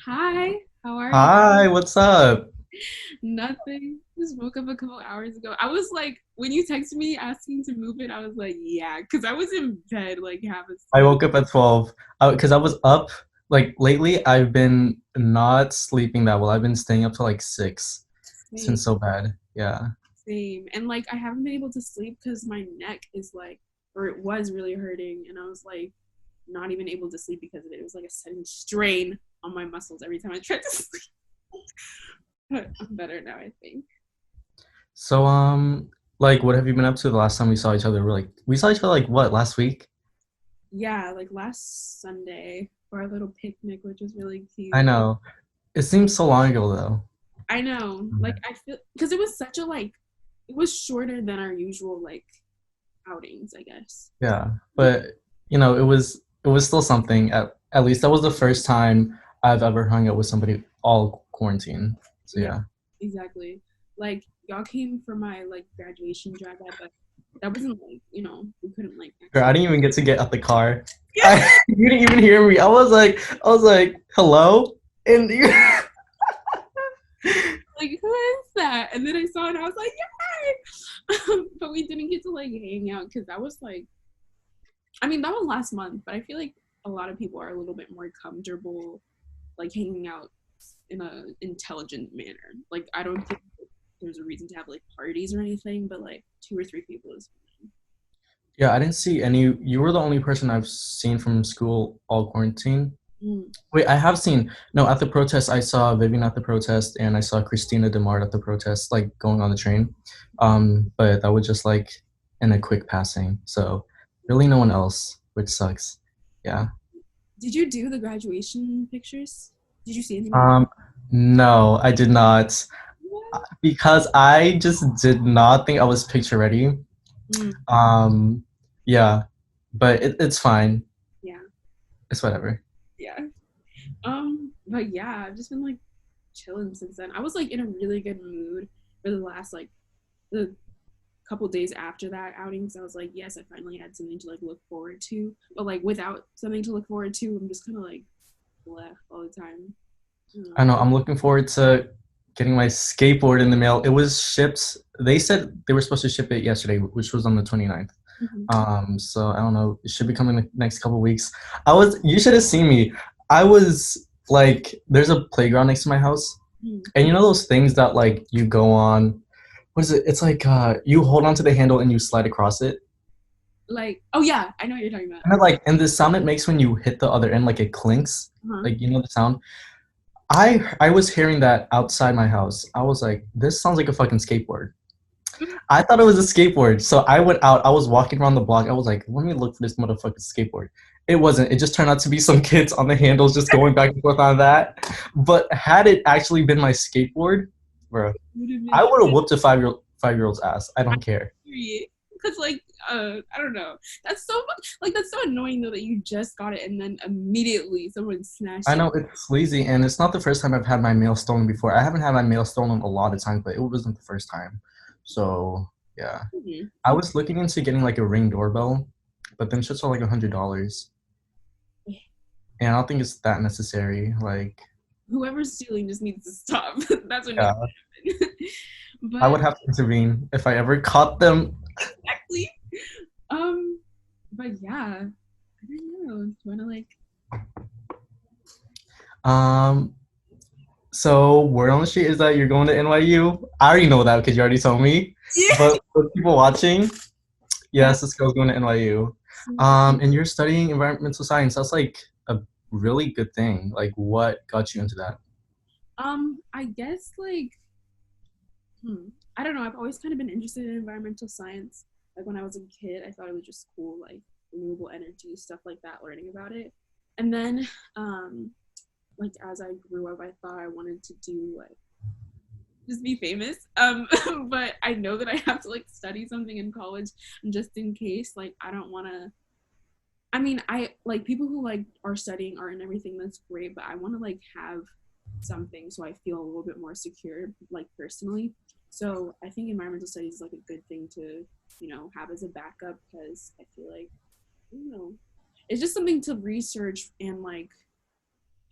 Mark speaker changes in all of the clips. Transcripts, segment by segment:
Speaker 1: Hi, how are you?
Speaker 2: Hi, what's up?
Speaker 1: Nothing. Just woke up a couple hours ago. I was like, when you texted me asking to move it, I was like, yeah, because I was in bed like half
Speaker 2: I
Speaker 1: asleep.
Speaker 2: woke up at 12 because I was up like lately I've been not sleeping that well. I've been staying up till like 6. It's been
Speaker 1: Same,
Speaker 2: so bad. Yeah.
Speaker 1: same. And like, I haven't been able to sleep because my neck is like, or it was really hurting. And I was like, not even able to sleep because of it. It was like a sudden strain on my muscles every time I tried to sleep. But I'm better now, I think.
Speaker 2: So like what have you been up to the last time we saw each other? We saw each other like what, last week?
Speaker 1: Yeah, like last Sunday for our little picnic, which was really
Speaker 2: I
Speaker 1: cute.
Speaker 2: know. It seems so long ago though.
Speaker 1: I know. Like I feel because it was such a like it was shorter than our usual like outings, I guess.
Speaker 2: Yeah. But it was still something. At least that was the first time I've ever hung out with somebody all quarantine. So
Speaker 1: Yeah,
Speaker 2: yeah.
Speaker 1: exactly. Like y'all came for my like graduation drive out, but that wasn't like, we couldn't like
Speaker 2: Girl, I
Speaker 1: actually
Speaker 2: didn't even get to get out the car. You didn't even hear me. I was like, hello, and you,
Speaker 1: like who is that? And then I saw it and I was like, yay! But we didn't get to like hang out because that was like I mean that was last month, but I feel like a lot of people are a little bit more comfortable like hanging out in a intelligent manner. Like I don't think there's a reason to have like parties or anything, but like two or three people is fine.
Speaker 2: yeah, I didn't see any. You were the only person I've seen from school all quarantine.
Speaker 1: Mm.
Speaker 2: Wait, I have seen. No, at the protest, I saw Vivian at the protest, and I saw Christina Demard at the protest, like going on the train. But that was just like in a quick passing. So really, no one else, which sucks. Yeah.
Speaker 1: Did you do the graduation pictures? Did you see anyone?
Speaker 2: Um, no, I did not.
Speaker 1: What?
Speaker 2: Because I just did not think I was picture ready.
Speaker 1: Mm,
Speaker 2: Um, yeah, but it's fine.
Speaker 1: yeah,
Speaker 2: It's whatever.
Speaker 1: yeah. But yeah, I've just been like chilling since then. I was like in a really good mood for the last like the couple days after that outing. So I was like, yes, I finally had something to like look forward to. But like without something to look forward to, I'm just kind of like left all the time. I don't
Speaker 2: I
Speaker 1: know.
Speaker 2: know. I'm looking forward to getting my skateboard in the mail. It was shipped. They said they were supposed to ship it yesterday, which was on the 29th.
Speaker 1: Mhm.
Speaker 2: So I don't know. It should be coming the next couple weeks. You should have seen me. I was like, there's a playground next to my house,
Speaker 1: Mhm.
Speaker 2: and you know those things that like you go on. What is it? It's like you hold onto the handle and you slide across it.
Speaker 1: Like, oh yeah, I know what you're talking about.
Speaker 2: And the sound it makes when you hit the other end, like it clinks,
Speaker 1: Uh-huh.
Speaker 2: like you know the sound. I was hearing that outside my house. I was like, this sounds like a fucking skateboard. I thought it was a skateboard, so I went out. I was walking around the block. I was like, let me look for this motherfucking skateboard. It wasn't. It just turned out to be some kids on the handles just going back and forth on that. But had it actually been my skateboard, bro,
Speaker 1: Would have been
Speaker 2: I would have whooped a 5-year old's ass. I don't care.
Speaker 1: period. Because like I don't know. That's so much like that's so annoying though that you just got it and then immediately someone
Speaker 2: I
Speaker 1: snatched it.
Speaker 2: know it's sleazy, and it's not the first time I've had my mail stolen before. I haven't had my mail stolen a lot of times, but it wasn't the first time. So yeah,
Speaker 1: Mhm.
Speaker 2: I was looking into getting like a Ring doorbell, but them shits are like $100, and I don't think it's that necessary. Like,
Speaker 1: Whoever's stealing just needs to stop. That's what needs
Speaker 2: yeah,
Speaker 1: to happen.
Speaker 2: I
Speaker 1: But
Speaker 2: would have to intervene if I ever caught them.
Speaker 1: exactly. Um but yeah, I don't know. Do you wanna like
Speaker 2: Um, so word on the street is that you're going to NYU. I already know that because you already told me.
Speaker 1: yeah.
Speaker 2: But for people watching,
Speaker 1: Yeah.
Speaker 2: yes, this girl's going to NYU. And you're studying environmental science. That's like a really good thing. Like, what got you into that?
Speaker 1: I guess like I don't know. I've always kind of been interested in environmental science. Like when I was a kid, I thought it was just cool, like renewable energy, stuff like that, learning about it. And then, like as I grew up, I thought I wanted to do like just be famous. But I know that I have to like study something in college, just in case. Like I don't want to. I mean, I like people who like are studying art and everything. That's great, but I want to like have something so I feel a little bit more secure, like personally. So I think environmental studies is like a good thing to, have as a backup because I feel like, I don't know, it's just something to research and like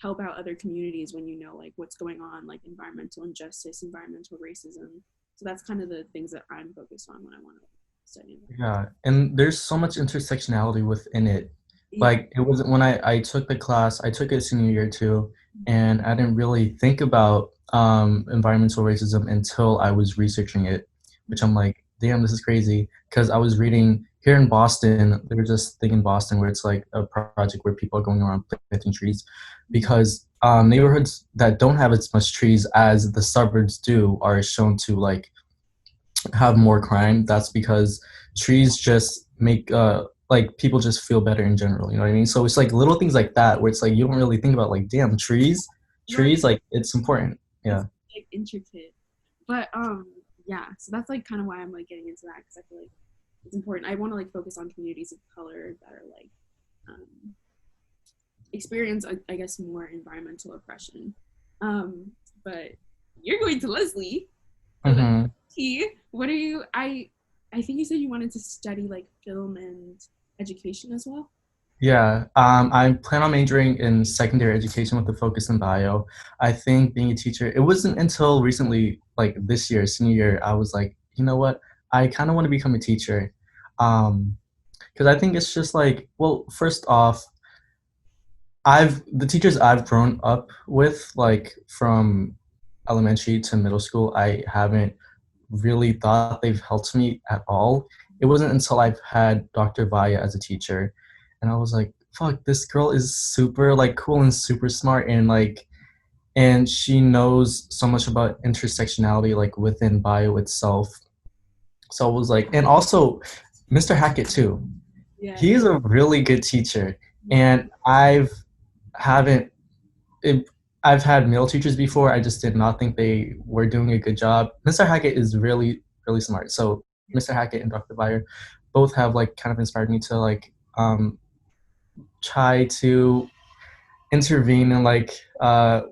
Speaker 1: help out other communities when you know like what's going on, like environmental injustice, environmental racism. So that's kind of the things that I'm focused on when I want to study environmental.
Speaker 2: Yeah, and there's so much intersectionality within it.
Speaker 1: Yeah.
Speaker 2: Like it wasn't when I took the class, I took it senior year too, and I didn't really think about environmental racism until I was researching it, which I'm like, damn, this is crazy. Because I was reading here in Boston, there's this thing in Boston where it's like a project where people are going around planting trees, because neighborhoods that don't have as much trees as the suburbs do are shown to like have more crime. That's because trees just make like people just feel better in general, you know what I mean? So it's like little things like that where it's like you don't really think about like damn
Speaker 1: Right.
Speaker 2: trees like it's important.
Speaker 1: It's
Speaker 2: Yeah.
Speaker 1: like intricate. But yeah, so that's like kind of why I'm like getting into that because I feel like it's important. I want to like focus on communities of color that are like um experience I guess more environmental oppression. Um but you're going to Leslie. So that's
Speaker 2: Hmm.
Speaker 1: key. What are you I think you said you wanted to study like film and education as well.
Speaker 2: Yeah, I plan on majoring in secondary education with a focus in bio. I think being a teacher, it wasn't until recently, like this year, senior year, I was like, you know what? I kind of want to become a teacher. Because I think it's just like, well, first off, the teachers I've grown up with, like from elementary to middle school, I haven't really thought they've helped me at all. It wasn't until I've had Dr. Vaya as a teacher, and I was like, fuck, this girl is super like cool and super smart and like and she knows so much about intersectionality like within bio itself. So I was like, and also Mr. Hackett too.
Speaker 1: Yeah.
Speaker 2: He is a really good teacher,
Speaker 1: Yeah.
Speaker 2: and haven't it, I've had male teachers before. I just did not think they were doing a good job. Mr. Hackett is really, really smart. So Mr. Hackett and Dr. Byer both have like kind of inspired me to like try to intervene and like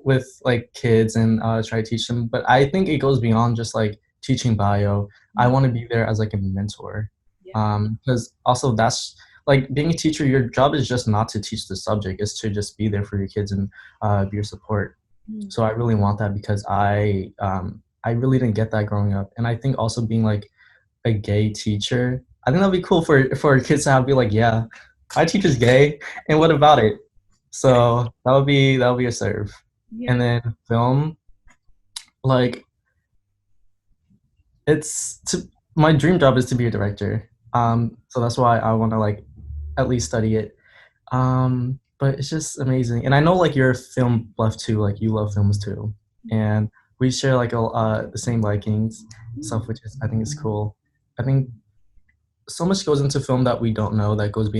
Speaker 2: with like kids and try to teach them. But I think it goes beyond just like teaching bio. I want to be there as like a mentor.
Speaker 1: Yeah.
Speaker 2: Because also that's like being a teacher, your job is just not to teach the subject, it's to just be there for your kids and be your support.
Speaker 1: Mm.
Speaker 2: So I really want that because I really didn't get that growing up. And I think also being like a gay teacher, I think that'd be cool for kids to have be like, yeah, my teacher's gay, and what about it? So that would be a serve.
Speaker 1: Yeah.
Speaker 2: And then film, like it's to my dream job is to be a director. So that's why I want to like at least study it. But it's just amazing, and I know like you're a film buff too. Like you love films too, and we share like the same likings, stuff, which is I think is cool. I think so much goes into film that we don't know that goes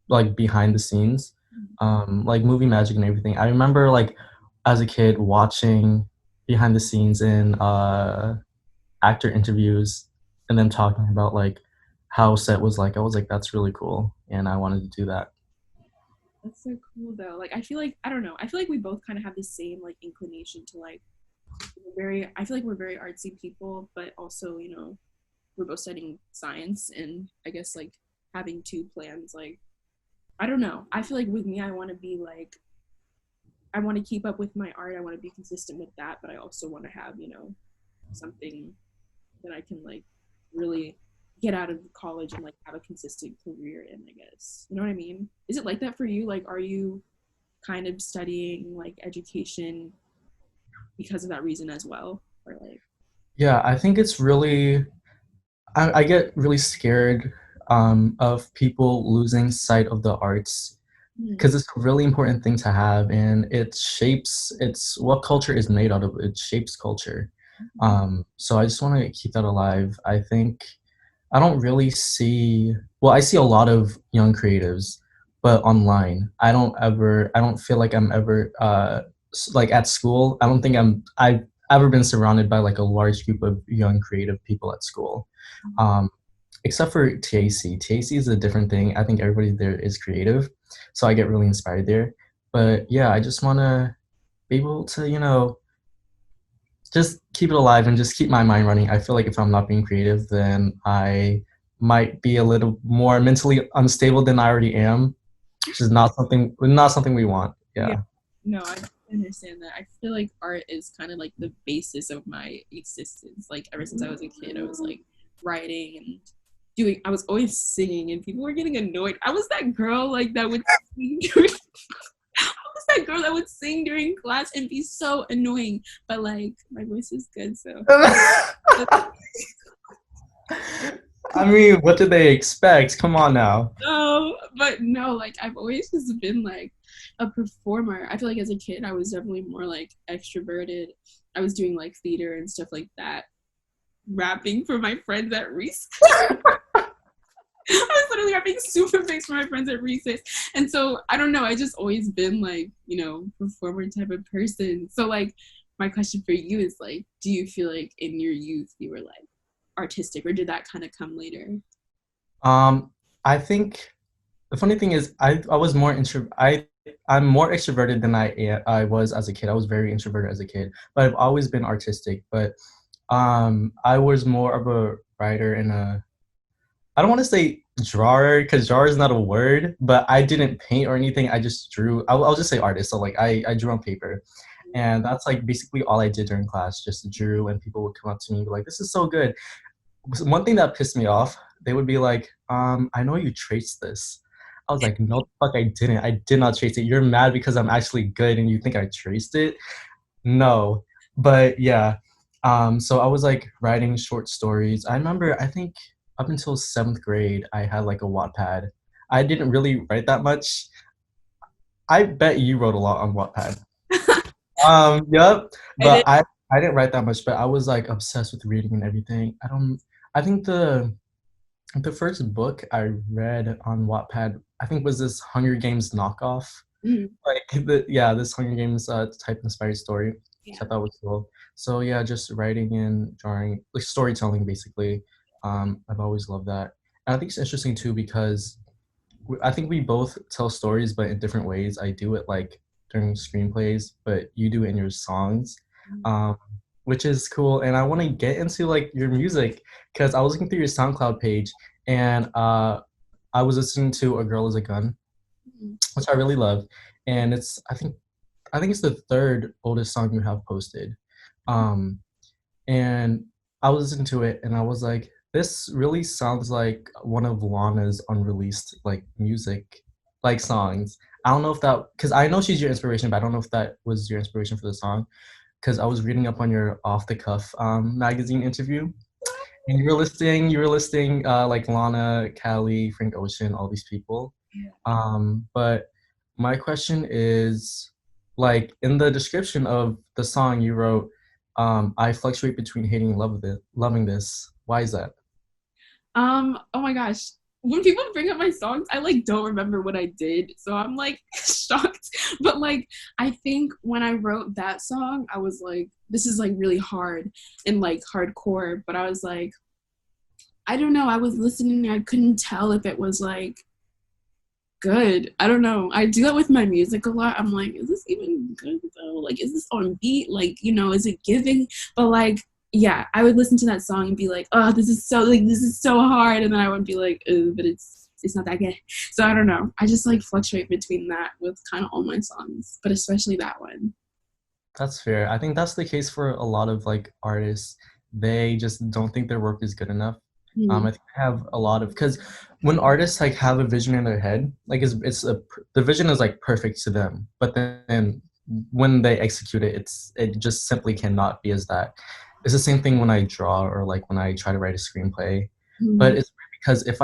Speaker 2: like behind the scenes, like movie magic and everything. I remember like as a kid watching behind the scenes in actor interviews and them talking about like how set was like. I was like, that's really cool, and I wanted to do that.
Speaker 1: That's so cool though. Like I feel like I don't know. I feel like we both kind of have the same like inclination to like we're very I feel like we're very artsy people, but also, you know, we're both studying science and I guess like having two plans like I don't know. I feel like with me I want to be like I want to keep up with my art. I want to be consistent with that, but I also want to have, you know, something that I can like really get out of college and like have a consistent career in, I guess. You know what I mean? Is it like that for you? Like, are you kind of studying like education because of that reason as well? Or like,
Speaker 2: Yeah, I think it's really I get really scared of people losing sight of the arts
Speaker 1: hmm,
Speaker 2: because it's a really important thing to have, and it shapes it's what culture is made out of. It shapes culture. So I just want to keep that alive. I think I don't really see, well, I see a lot of young creatives, but online. I don't feel like I'm ever like at school. I don't think I've ever been surrounded by like a large group of young creative people at school. Um, except for TAC. TAC is a different thing. I think everybody there is creative, so I get really inspired there. But yeah, I just want to be able to, just keep it alive and just keep my mind running. I feel like if I'm not being creative, then I might be a little more mentally unstable than I already am, which is not something we want.
Speaker 1: yeah,
Speaker 2: Yeah.
Speaker 1: No, I understand that. I feel like art is kind of like the basis of my existence. Like ever since I was a kid, I was like writing and doing. I was always singing, and people were getting annoyed. I was that girl like that would sing during. I was that girl that would sing during class and be so annoying. But like my voice is good, so.
Speaker 2: I mean, what did they expect? Come on now.
Speaker 1: No, but no, like I've always just been like a performer. I feel like as a kid, I was definitely more like extroverted. I was doing like theater and stuff like that, rapping for my friends at recess. I was literally rapping super bass for my friends at recess. And so I don't know, I just always been like, performer type of person. So like my question for you is like, do you feel like in your youth you were like artistic or did that kind of come later?
Speaker 2: Um, I think the funny thing is, I was more intro. I'm more extroverted than I was as a kid. I was very introverted as a kid, but I've always been artistic. But I was more of a writer and a. I don't want to say drawer because drawer is not a word, but I didn't paint or anything. I just drew. I'll just say artist. So like I drew on paper, and that's like basically all I did during class. Just drew, and people would come up to me and be like, "This is so good." One thing that pissed me off, they would be like, I know you traced this. I was like, no, fuck, I didn't. I did not trace it. You're mad because I'm actually good and you think I traced it? No. But yeah. So I was like writing short stories. I remember, I think up until seventh grade, I had like a Wattpad. I didn't really write that much. I bet you wrote a lot on Wattpad. Yep.
Speaker 1: I did.
Speaker 2: But I didn't write that much, but I was like obsessed with reading and everything. I think the first book I read on Wattpad, I think was this Hunger Games knockoff.
Speaker 1: Mhm.
Speaker 2: Like this Hunger Games type inspired story, which
Speaker 1: Yeah.
Speaker 2: I thought was cool. So yeah, just writing and drawing, like storytelling basically. I've always loved that. And I think it's interesting too because I think we both tell stories, but in different ways. I do it like during screenplays, but you do it in your songs, um, which is cool. And I want to get into like your music because I was looking through your SoundCloud page and I was listening to "A Girl Is a Gun,"
Speaker 1: Mhm.
Speaker 2: which I really love, and I think it's the third oldest song you have posted. Um, and I was listening to it and I was like, this really sounds like one of Lana's unreleased like music, like songs. I don't know if that because I know she's your inspiration, but I don't know if that was your inspiration for the song. Because I was reading up on your off the cuff magazine interview, and you were listing like Lana, Callie, Frank Ocean, all these people. But my question is, like in the description of the song you wrote, I fluctuate between hating and loving this. Why is that?
Speaker 1: Oh my gosh. When people bring up my songs, I like don't remember what I did. So I'm like shocked. But like I think when I wrote that song, I was like, this is like really hard and like hardcore. But I was like, I don't know. I was listening, I couldn't tell if it was like good. I don't know. I do that with my music a lot. I'm like, is this even good though? Like, is this on beat? Like, is it giving? But like, yeah, I would listen to that song and be like, oh, this is so hard, and then I would be like, but it's not that good. So I don't know. I just like fluctuate between that with kind of all my songs, but especially that one.
Speaker 2: That's fair. I think that's the case for a lot of like artists. They just don't think their work is good enough.
Speaker 1: Mm-hmm.
Speaker 2: I think I have a lot of because when artists like have a vision in their head, like the vision is like perfect to them, but then when they execute it, it just simply cannot be as that. It's the same thing when I draw or like when I try to write a screenplay, but it's because if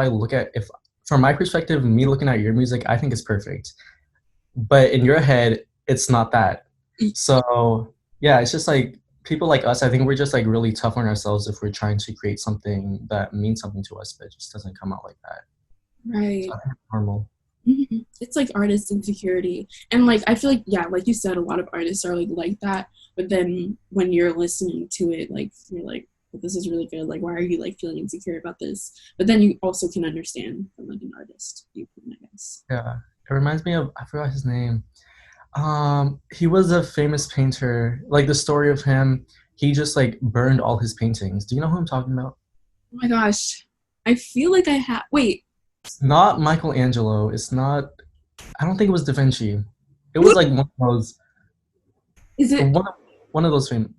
Speaker 2: from my perspective, me looking at your music, I think it's perfect, but in your head, it's not that. So yeah, it's just like people like us. I think we're just like really tough on ourselves if we're trying to create something that means something to us, but it just doesn't come out like that. So
Speaker 1: Right.
Speaker 2: I think it's normal.
Speaker 1: It's like artist insecurity. And like I feel like yeah, like you said, a lot of artists are like that. But then when you're listening to it, like you're like, well, this is really good. Like why are you like feeling insecure about this? But then you also can understand from like an artist viewpoint, I guess.
Speaker 2: Yeah, it reminds me of I forgot his name. He was a famous painter. Like the story of him, he just like burned all his paintings. Do you know who I'm talking about?
Speaker 1: Oh my gosh. I feel like I have wait.
Speaker 2: It's not Michelangelo. It's not. I don't think it was Da Vinci. It
Speaker 1: Who
Speaker 2: was like one of those.
Speaker 1: Is it
Speaker 2: One one of those famous.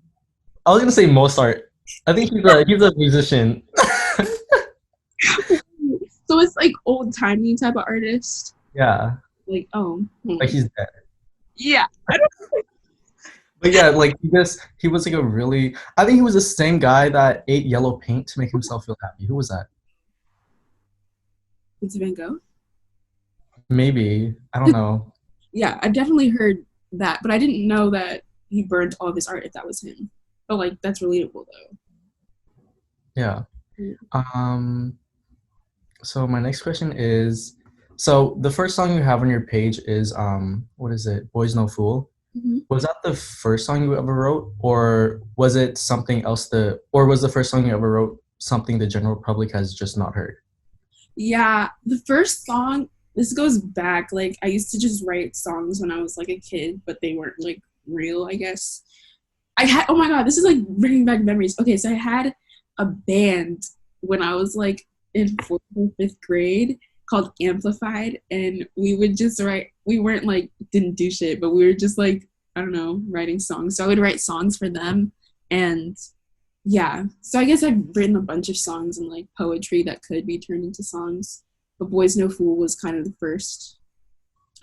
Speaker 2: I was gonna say Mozart. I think he's a musician.
Speaker 1: so it's like old timey type of artist?
Speaker 2: Yeah,
Speaker 1: Like oh
Speaker 2: like he's dead.
Speaker 1: yeah. I don't
Speaker 2: But yeah, like he was like a really. I think he was the same guy that ate yellow paint to make himself feel happy. Who was that?
Speaker 1: it's Van Gogh.
Speaker 2: Maybe I don't know.
Speaker 1: Yeah, I've definitely heard that, but I didn't know that he burned all of his art if that was him. But like that's relatable though.
Speaker 2: Yeah.
Speaker 1: Yeah.
Speaker 2: Um. So my next question is, so the first song you have on your page is what is it? Boys No Fool.
Speaker 1: Mhm.
Speaker 2: Was that the first song you ever wrote, or was it something else? Or was the first song you ever wrote something the general public has just not heard?
Speaker 1: Yeah, the first song, this goes back. Like, I used to just write songs when I was like a kid, but they weren't like real, I guess. I had, oh my God, this is like bringing back memories. Okay, so I had a band when I was like in fourth or fifth grade called Amplified, and we would just write, we weren't like, didn't do shit, but we were just like, I don't know, writing songs. So I would write songs for them, and yeah, so I guess I've written a bunch of songs and like poetry that could be turned into songs, but Boys No Fool was kind of the first,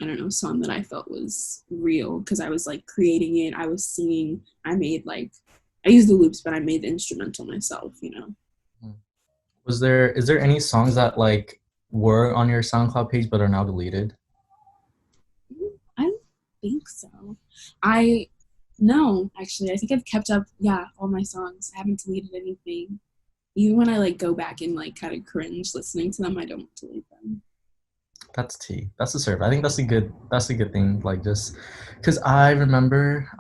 Speaker 1: I don't know, song that I felt was real because I was like creating it, I was singing, I made like, I used the loops, but I made the instrumental myself, you know.
Speaker 2: Is there any songs that like were on your SoundCloud page but are now deleted?
Speaker 1: I don't think so. I no, actually, I think I've kept up, yeah, all my songs. I haven't deleted anything. Even when I like go back and like kind of cringe listening to them, I don't delete them.
Speaker 2: That's T. That's a serve. I think that's a good thing. Like just because I remember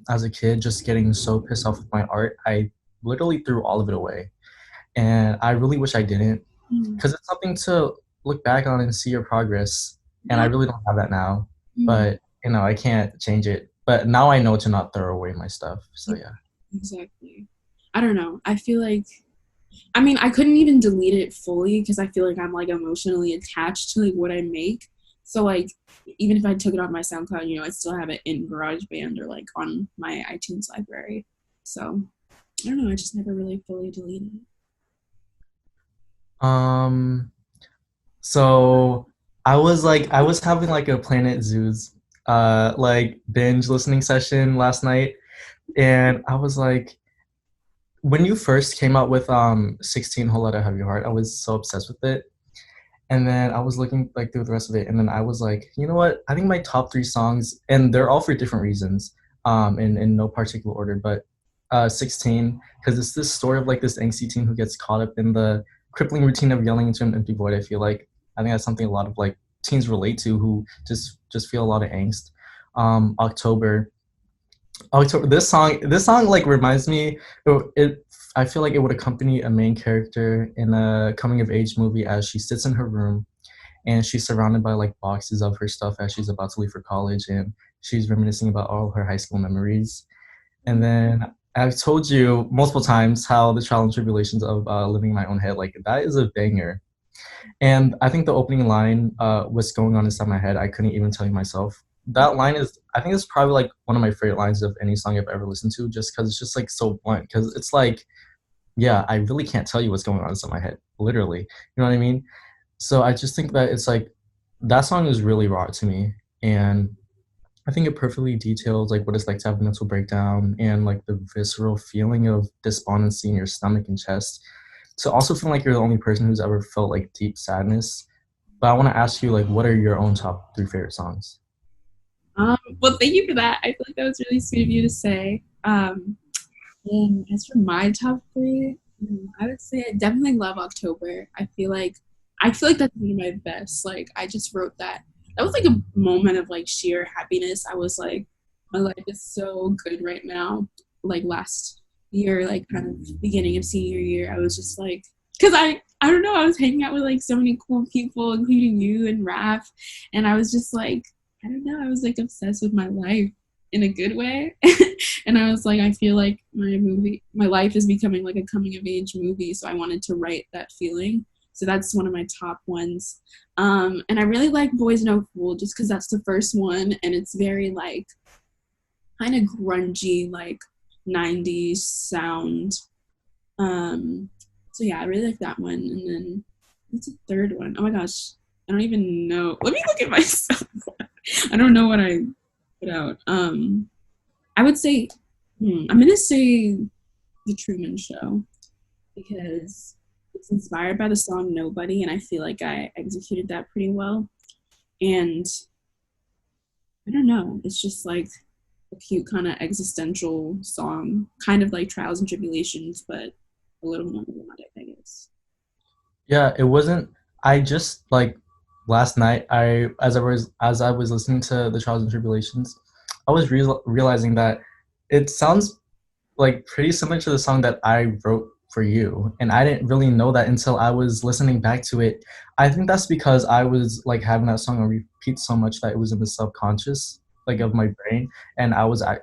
Speaker 2: as a kid just getting so pissed off with my art, I literally threw all of it away. And I really wish I didn't
Speaker 1: Mm.
Speaker 2: because it's something to look back on and see your progress. And I
Speaker 1: Yeah.
Speaker 2: really don't have that now.
Speaker 1: Mm.
Speaker 2: But I can't change it. But now I know to not throw away my stuff. So yeah.
Speaker 1: Exactly. I don't know. I feel like I mean I couldn't even delete it fully because I feel like I'm like emotionally attached to like what I make. So like even if I took it off my SoundCloud, I still have it in GarageBand or like on my iTunes library. So I don't know. I just never really fully deleted it.
Speaker 2: Um so I was having like a Planet Zoos like binge listening session last night, and I was like, when you first came out with 16 Whole Lotta Heavy Heart, I was so obsessed with it. And then I was looking like through the rest of it, and then I was like, you know what? I think my top three songs, and they're all for different reasons, in no particular order, but 16, because it's this story of like this angsty teen who gets caught up in the crippling routine of yelling into an empty void. I think that's something a lot of like teens relate to who just feel a lot of angst. October, this song like reminds me it I feel like it would accompany a main character in a coming of age movie as she sits in her room and she's surrounded by like boxes of her stuff as she's about to leave for college, and she's reminiscing about all her high school memories. And then I've told you multiple times how the trial and tribulations of living in my own head, like that is a banger. And I think the opening line, "What's going on inside my head, I couldn't even tell you myself." That line is, I think it's probably like one of my favorite lines of any song I've ever listened to, just because it's just like so blunt. Because it's like, yeah, I really can't tell you what's going on inside my head, literally. You know what I mean? So I just think that it's like that song is really raw to me, and I think it perfectly details like what it's like to have a mental breakdown and like the visceral feeling of despondency in your stomach and chest. To also feel like you're the only person who's ever felt like deep sadness. But I want to ask you, like, what are your own top three favorite songs?
Speaker 1: Well, thank you for that. I feel like that was really sweet of you to say. And as for my top three, I would say I definitely love October. I feel like that's one of my best. Like I just wrote that. That was like a moment of like sheer happiness. I was like, my life is so good right now. Like last year, like kind of beginning of senior year, I was just like, because I don't know, I was hanging out with like so many cool people, including you and Raph, and I was just like, I don't know, I was like obsessed with my life in a good way. And I was like, I feel like my life is becoming like a coming of age movie. So I wanted to write that feeling. So that's one of my top ones. And I really like Boys No Fool just because that's the first one and it's very like kind of grungy, like 90s sound. Um, so yeah, I really like that one. And then what's the third one? Oh my gosh, I don't even know. Let me look at myself. I don't know what I put out. I would say, I'm gonna say the Truman Show because it's inspired by the song Nobody, and I feel like I executed that pretty well. And I don't know, it's just like a cute kind of existential song, kind of like Trials and Tribulations, but a little more melodic, I guess.
Speaker 2: Yeah, it wasn't. I just like last night. As I was listening to the Trials and Tribulations, I was realizing that it sounds like pretty similar to the song that I wrote for you, and I didn't really know that until I was listening back to it. I think that's because I was like having that song on repeat so much that it was in the subconscious like of my brain, and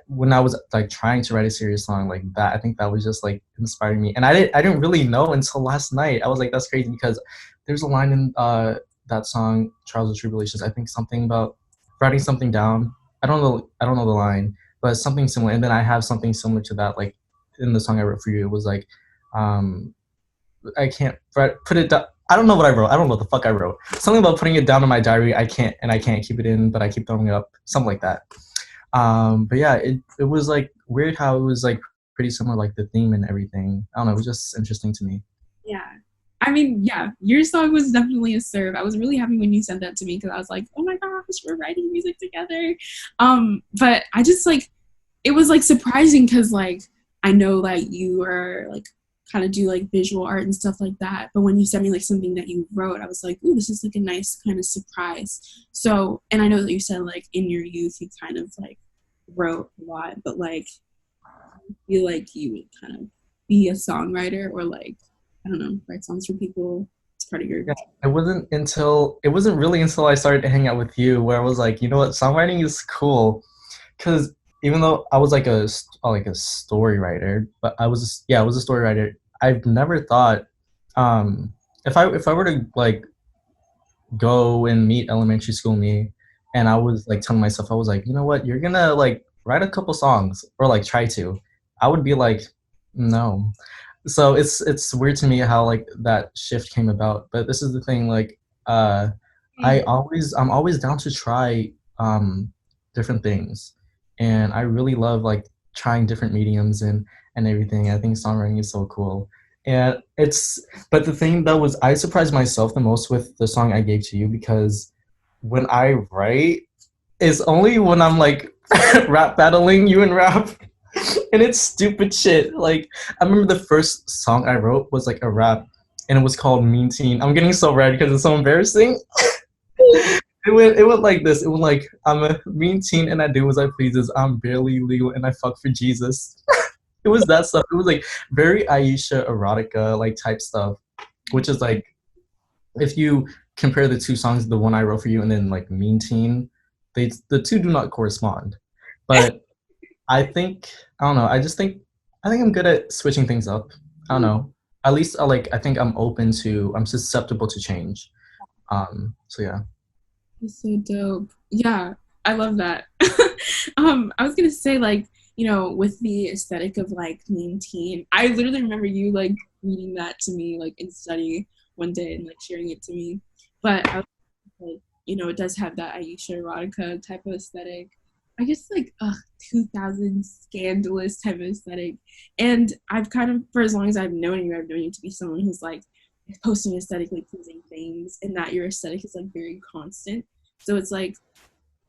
Speaker 2: when I was like trying to write a serious song like that, I think that was just like inspiring me, and I didn't really know until last night. I was like, that's crazy because there's a line in that song Trials and Tribulations. I think something about writing something down. I don't know the line, but something similar. And then I have something similar to that, like in the song I wrote for you. It was like, um, I can't put it down. I don't know what I wrote. I don't know what the fuck I wrote. Something about putting it down in my diary. I can't keep it in, but I keep throwing it up. Something like that. But yeah, it was like weird how it was like pretty similar, like the theme and everything. I don't know. It was just interesting to me.
Speaker 1: Yeah. I mean, yeah, your song was definitely a serve. I was really happy when you sent that to me because I was like, oh my gosh, we're writing music together. But I just like it was like surprising because like I know that you are like kind of do like visual art and stuff like that. But when you sent me like something that you wrote, I was like, ooh, this is like a nice kind of surprise. So, and I know that you said like in your youth you kind of like wrote a lot, but like I feel like you would kind of be a songwriter or like I don't know, write songs for people. It's part of your
Speaker 2: Yeah, it wasn't really until I started to hang out with you where I was like, you know what, songwriting is cool. Because even though I was like a story writer, but I was a story writer. I've never thought, if I were to like go and meet elementary school me, and I was like telling myself, I was like, you know what, you're gonna like write a couple songs or like try to, I would be like, no. So it's weird to me how like that shift came about. But this is the thing, like uh I'm always down to try different things, and I really love like trying different mediums and everything. I think songwriting is so cool. And it's but the thing that was I surprised myself the most with the song I gave to you, because when I write, it's only when I'm like rap battling you in rap, and it's stupid shit. Like I remember the first song I wrote was like a rap, and it was called Mean Teen. I'm getting so red because it's so embarrassing. It went like this. It went like, I'm a mean teen and I do as I pleases. I'm barely legal and I fuck for Jesus. It was that stuff. It was like very Aisha erotica like type stuff, which is like, if you compare the two songs, the one I wrote for you and then like Mean Teen, the two do not correspond. But I don't know. I think I'm good at switching things up. I don't know. At least I think I'm susceptible to change. So yeah.
Speaker 1: It's so dope. Yeah, I love that. I was gonna say like, you know, with the aesthetic of like Mean Teen, I literally remember you like reading that to me like in study one day and like sharing it to me. But I was like, you know, it does have that Aisha erotica type of aesthetic. I guess like 2000s scandalous type of aesthetic. And I've kind of, for as long as I've known you to be someone who's like posting aesthetically pleasing things and that your aesthetic is like very constant. So it's like,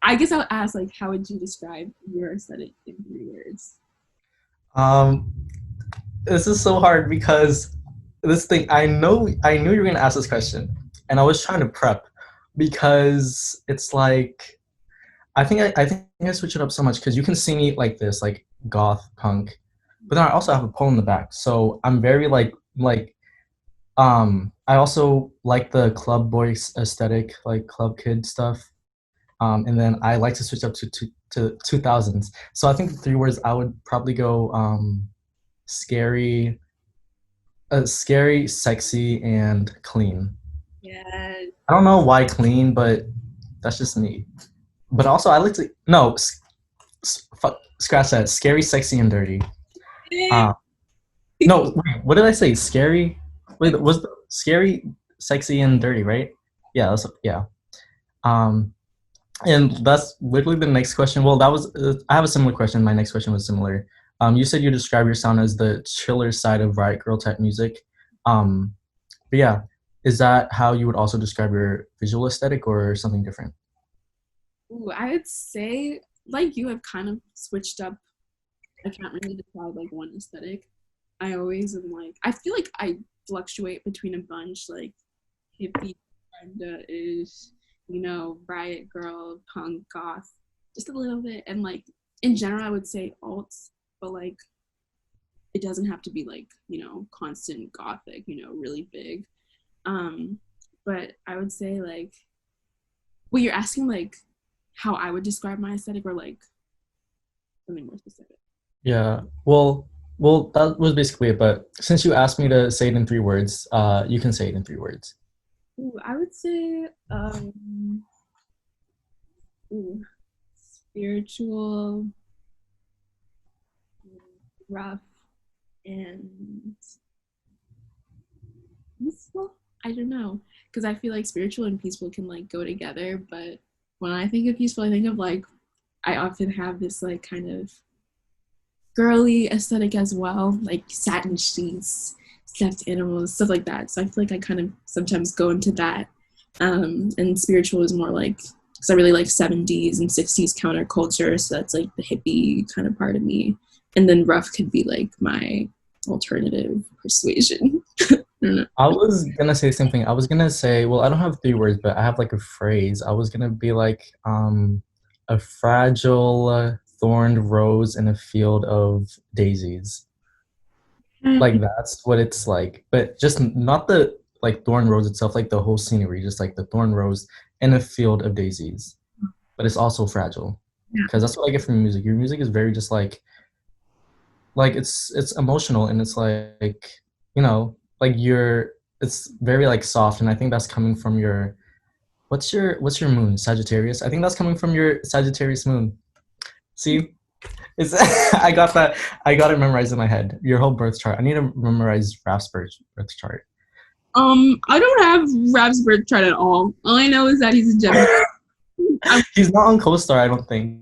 Speaker 1: I guess I'll ask like, how would you describe your aesthetic in 3 words?
Speaker 2: Um, this is so hard because this thing I knew you were gonna ask this question, and I was trying to prep because it's like I think I switch it up so much because you can see me like this, like goth punk, but then I also have a pole in the back, so I'm very I also like the club boy aesthetic, like club kid stuff. And then I like to switch up to 2000s. So I think the 3 words I would probably go scary, scary, sexy, and clean.
Speaker 1: Yeah.
Speaker 2: I don't know why clean, but that's just me. But also I like to no. scratch that. Scary, sexy, and dirty. Uh, no, wait, what did I say? Scary? Wait, was the scary, sexy, and dirty, right? Yeah, yeah. Um, and that's literally the next question. Well, that was I have a similar question. My next question was similar. You said you describe your sound as the chiller side of riot girl type music. Um, but yeah, is that how you would also describe your visual aesthetic or something different?
Speaker 1: Ooh, I would say, like you have kind of switched up. I can't really describe like one aesthetic. I always am like, I feel like I fluctuate between a bunch, like hippie kinda is, riot girl, punk, goth, just a little bit. And like in general, I would say alts, but like it doesn't have to be like, constant gothic, really big. Um, but I would say like, well, you're asking like how I would describe my aesthetic or like something more specific.
Speaker 2: Yeah. Well, that was basically it. But since you asked me to say it in 3 words, you can say it in 3 words.
Speaker 1: Ooh, I would say ooh, spiritual, rough, and peaceful. I don't know, because I feel like spiritual and peaceful can like go together. But when I think of peaceful, I think of like I often have this like kind of girly aesthetic as well, like satin sheets, stuffed animals, stuff like that. So I feel like I kind of sometimes go into that. And spiritual is more like because I really like 70s and 60s counterculture, so that's like the hippie kind of part of me. And then rough could be like my alternative persuasion. I don't know.
Speaker 2: I was gonna say something. I was gonna say, well, I don't have 3 words, but I have like a phrase. I was gonna be like, a fragile thorned rose in a field of daisies. Like that's what it's like, but just not the like thorn rose itself, like the whole scenery, just like the thorn rose in a field of daisies. But it's also fragile,
Speaker 1: Yeah.
Speaker 2: because that's what I get from your music. Your music is very just like it's emotional and it's like like you're it's very like soft, and I think that's coming from your what's your moon? Sagittarius. I think that's coming from your Sagittarius moon. See, it's I got it memorized in my head. Your whole birth chart. I need to memorize Raf's birth chart.
Speaker 1: I don't have Rav's birth chart at all. All I know is that he's a Gemini. I'm,
Speaker 2: He's not on CoStar, I don't think.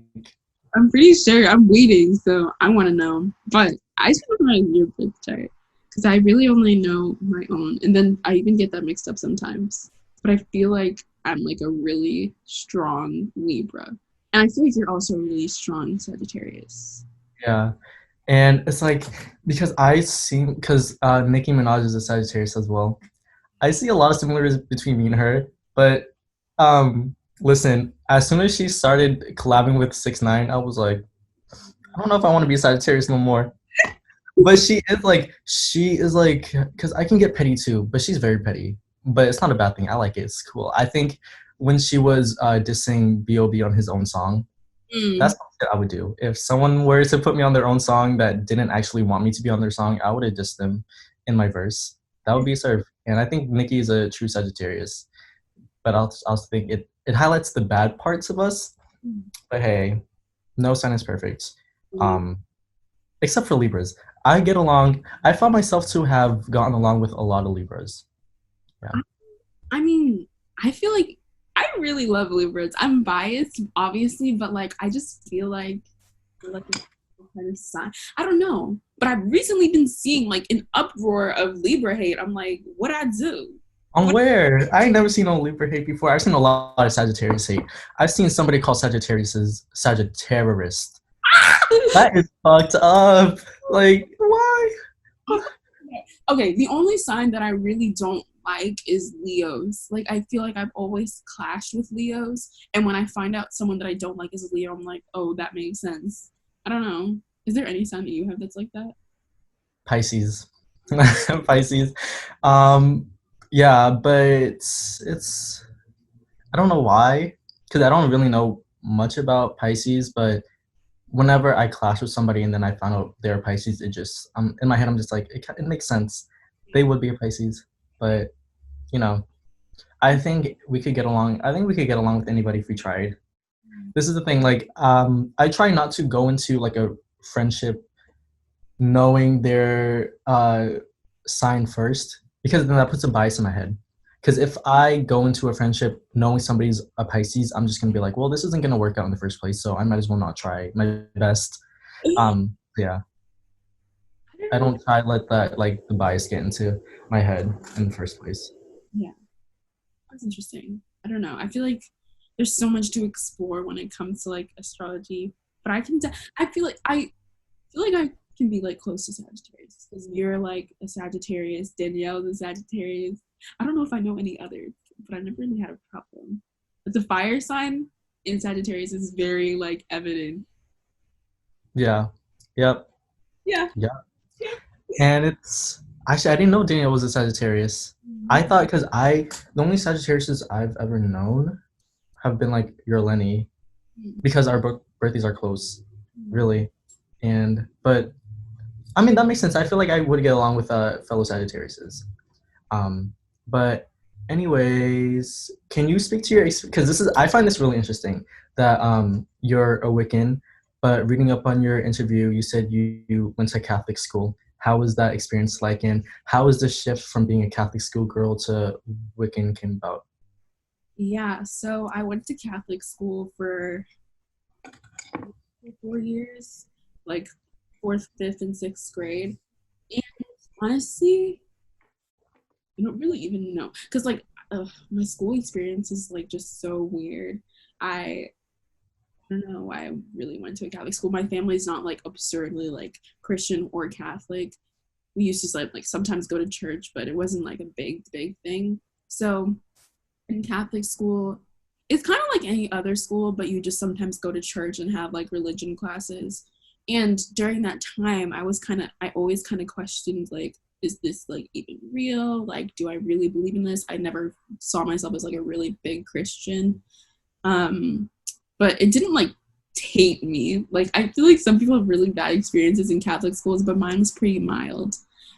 Speaker 1: I'm pretty sure. I'm waiting, so I want to know. But I should memorize your birth chart because I really only know my own, and then I even get that mixed up sometimes. But I feel like I'm like a really strong Libra, and I feel like you're also a really strong Sagittarius.
Speaker 2: Yeah, and it's like because Nicki Minaj is a Sagittarius as well. I see a lot of similarities between me and her, but listen, as soon as she started collabing with 6ix9ine, I was like, I don't know if I want to be a Sagittarius no more. But she is like, because I can get petty too, but she's very petty. But it's not a bad thing. I like it. It's cool. I think when she was dissing B.O.B. on his own song,
Speaker 1: Mm.
Speaker 2: that's what I would do. If someone were to put me on their own song that didn't actually want me to be on their song, I would have dissed them in my verse. That would be served. And I think Nikki is a true Sagittarius. But I'll think it highlights the bad parts of us. But hey, no sign is perfect. Um, except for Libras. I get along. I found myself to have gotten along with a lot of Libras. Yeah.
Speaker 1: I mean, I feel like I really love Libras. I'm biased, obviously, but like I just feel like we're like a kind of sign. I don't know, but I've recently been seeing like an uproar of Libra hate. I'm like, what I do?
Speaker 2: On
Speaker 1: What?
Speaker 2: where? I ain't never seen no Libra hate before. I've seen a lot of Sagittarius hate. I've seen somebody call Sagittarius as Sagittarius. That is fucked up. Like, why?
Speaker 1: Okay, the only sign that I really don't like is Leos. Like I feel like I've always clashed with Leos, and when I find out someone that I don't like is a Leo, I'm like, oh, that makes sense. I don't know. Is there any sign that you have that's like that?
Speaker 2: Pisces. Pisces. Um, yeah, but it's I don't know why, because I don't really know much about Pisces, but whenever I clash with somebody and then I find out they're Pisces, it just in my head I'm just like it makes sense. They would be a Pisces, but you know, I think we could get along. I think we could get along with anybody if we tried. this is the thing. Like, I try not to go into like a friendship knowing their sign first because then that puts a bias in my head. Because if I go into a friendship knowing somebody's a Pisces, I'm just gonna be like, well, this isn't gonna work out in the first place, so I might as well not try my best. Yeah,
Speaker 1: I don't
Speaker 2: I
Speaker 1: know.
Speaker 2: don't try to let that like the bias get into my head in the first place.
Speaker 1: Yeah, that's interesting. I don't know. I feel like there's so much to explore when it comes to like astrology, but I feel like I can be like close to Sagittarius because you're like a Sagittarius, Danielle's a Sagittarius. I don't know if I know any others, but I never really had a problem. But the fire sign in Sagittarius is very like evident.
Speaker 2: Yeah, yep,
Speaker 1: Yeah,
Speaker 2: yeah.
Speaker 1: yeah.
Speaker 2: And it's actually I didn't know Daniel was a Sagittarius. I thought because I the only Sagittariuses I've ever known have been like your Lenny because our birthdays are close, really. And but I mean that makes sense. I feel like I would get along with fellow Sagittariuses. Um, but anyways, can you speak to your because this is I find this really interesting that you're a Wiccan, but reading up on your interview, you said you went to Catholic school. How was that experience like, and how was the shift from being a Catholic school girl to Wiccan came about?
Speaker 1: Yeah, so I went to Catholic school for 4 years, like fourth, fifth, and sixth grade. And honestly, I don't really even know because my school experience is like just so weird. I don't know why I really went to a Catholic school. My family's not like absurdly like Christian or Catholic. We used to like sometimes go to church, but it wasn't like a big thing. So in Catholic school, it's kind of like any other school, but you just sometimes go to church and have like religion classes. And during that time, I always kind of questioned like, is this like even real? Like, do I really believe in this? I never saw myself as like a really big Christian. Um, but it didn't like taint me. Like, I feel like some people have really bad experiences in Catholic schools, but mine was pretty mild.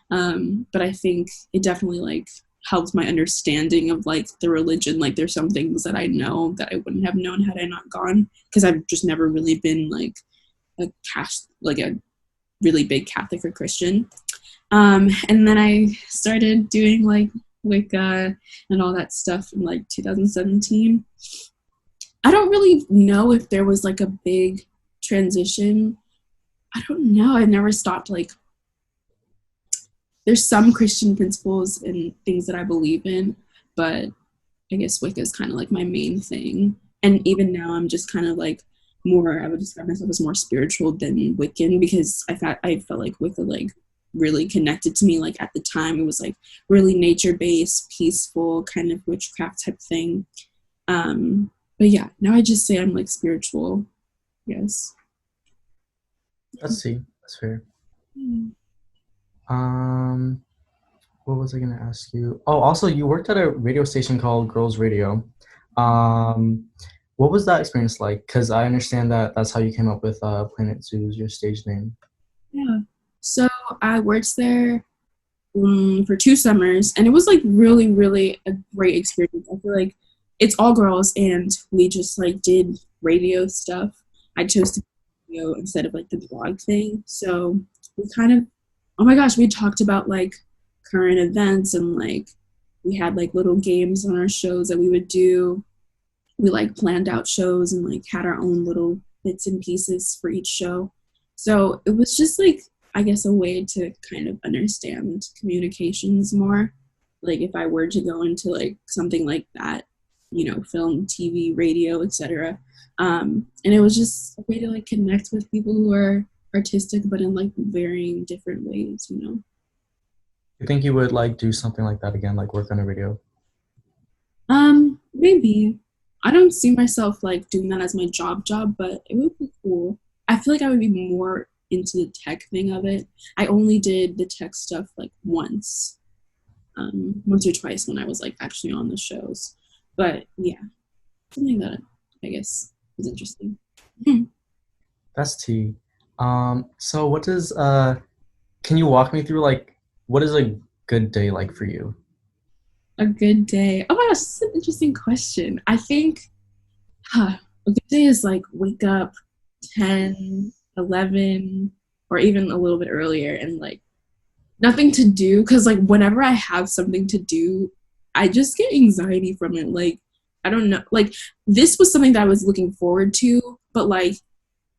Speaker 1: But I think it definitely like helped my understanding of like the religion. Like there's some things that I know that I wouldn't have known had I not gone because I've just never really been like a really big Catholic or Christian. And then I started doing like Wicca and all that stuff in like 2017. I don't really know if there was like a big transition. I don't know. I never stopped like there's some Christian principles and things that I believe in, but I guess Wicca is kind of like my main thing. And even now, I'm just kind of like I would describe myself as more spiritual than Wiccan because I felt like Wicca like really connected to me. Like at the time, it was like really nature based, peaceful kind of witchcraft type thing. But yeah, now I just say I'm like spiritual. Yes.
Speaker 2: Let's see. That's fair.
Speaker 1: Mm.
Speaker 2: Um, what was I gonna ask you? Oh, also, you worked at a radio station called Girls Radio. Um, what was that experience like? Because I understand that that's how you came up with Planet Zoo's your stage name.
Speaker 1: Yeah. So I worked there for 2 summers, and it was like really a great experience. I feel like it's all girls, and we just like did radio stuff. I chose to do radio instead of like the blog thing. So we kind of, oh my gosh, we talked about like current events and like we had like little games on our shows that we would do. We like planned out shows and like had our own little bits and pieces for each show. So it was just like, I guess, a way to kind of understand communications more. Like if I were to go into like something like that, film, TV, radio, etc. And it was just a way to like connect with people who are artistic, but in like varying different ways.
Speaker 2: You think you would like do something like that again, like work on a radio?
Speaker 1: Maybe. I don't see myself like doing that as my job, but it would be cool. I feel like I would be more into the tech thing of it. I only did the tech stuff like once or twice when I was like actually on the shows. But yeah, something that I guess was interesting.
Speaker 2: That's T. So what does can you walk me through like what is a good day like for you?
Speaker 1: A good day. Oh my gosh, this is an interesting question. I think, a good day is like wake up 10, 11, or even a little bit earlier and like nothing to do. Because like whenever I have something to do, I just get anxiety from it. Like, I don't know. Like, this was something that I was looking forward to, but like,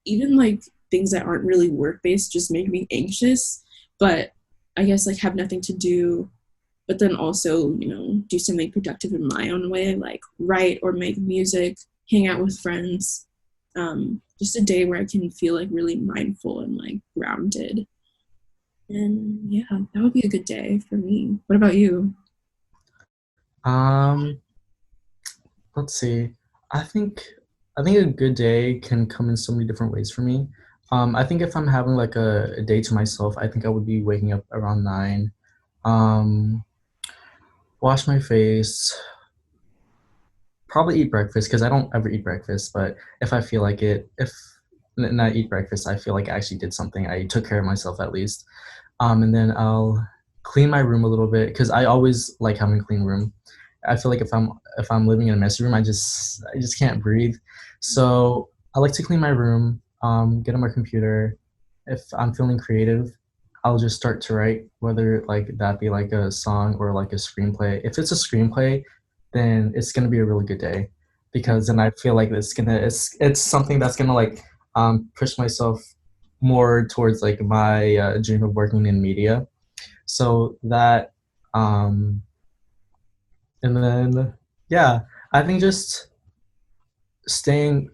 Speaker 1: even like things that aren't really work based just make me anxious. But I guess like have nothing to do, but then also, do something productive in my own way, like write or make music, hang out with friends. Just a day where I can feel like really mindful and like grounded. And yeah, that would be a good day for me. What about you?
Speaker 2: Um, let's see. I think I think a good day can come in so many different ways for me. I think if I'm having like a day to myself, I think I would be waking up around 9. Um, wash my face, probably eat breakfast because I don't ever eat breakfast. But if I feel like it, if not eat breakfast, I feel like I actually did something. I took care of myself at least. And then I'll clean my room a little bit because I always like having a clean room. I feel like if I'm living in a messy room, I just can't breathe. So I like to clean my room, get on my computer. If I'm feeling creative, I'll just start to write, whether like that be like a song or like a screenplay. If it's a screenplay, then it's gonna be a really good day because then I feel like it's something that's gonna like push myself more towards like my dream of working in media. So that um and then yeah, I think just staying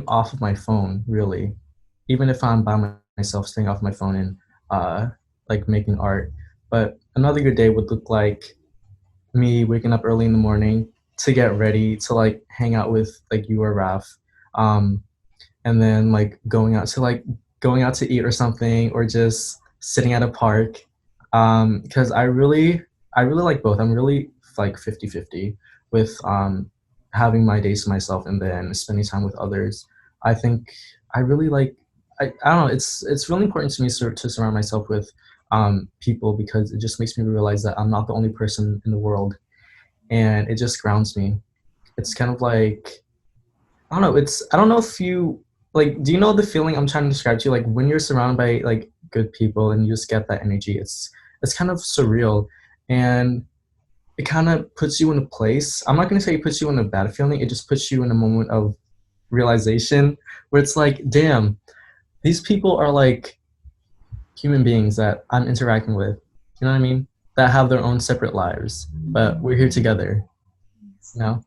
Speaker 2: off of my phone really, even if I'm by myself, staying off my phone and uh like making art. But another good day would look like me waking up early in the morning to get ready to like hang out with like you or Raf. Um, and then like going out to eat or something, or just sitting at a park, because I really like both. I'm really like 50-50 with having my days to myself and then spending time with others. I think I really like I don't know, it's really important to me to surround myself with people because it just makes me realize that I'm not the only person in the world, and it just grounds me. It's kind of like I don't know. I don't know if you like. Do you know the feeling I'm trying to describe to you? Like when you're surrounded by like good people and you just get that energy. It's kind of surreal, and it kind of puts you in a place. I'm not gonna say it puts you in a bad feeling. It just puts you in a moment of realization where it's like, damn, these people are like human beings that I'm interacting with. You know what I mean? That have their own separate lives, but we're here together. You know?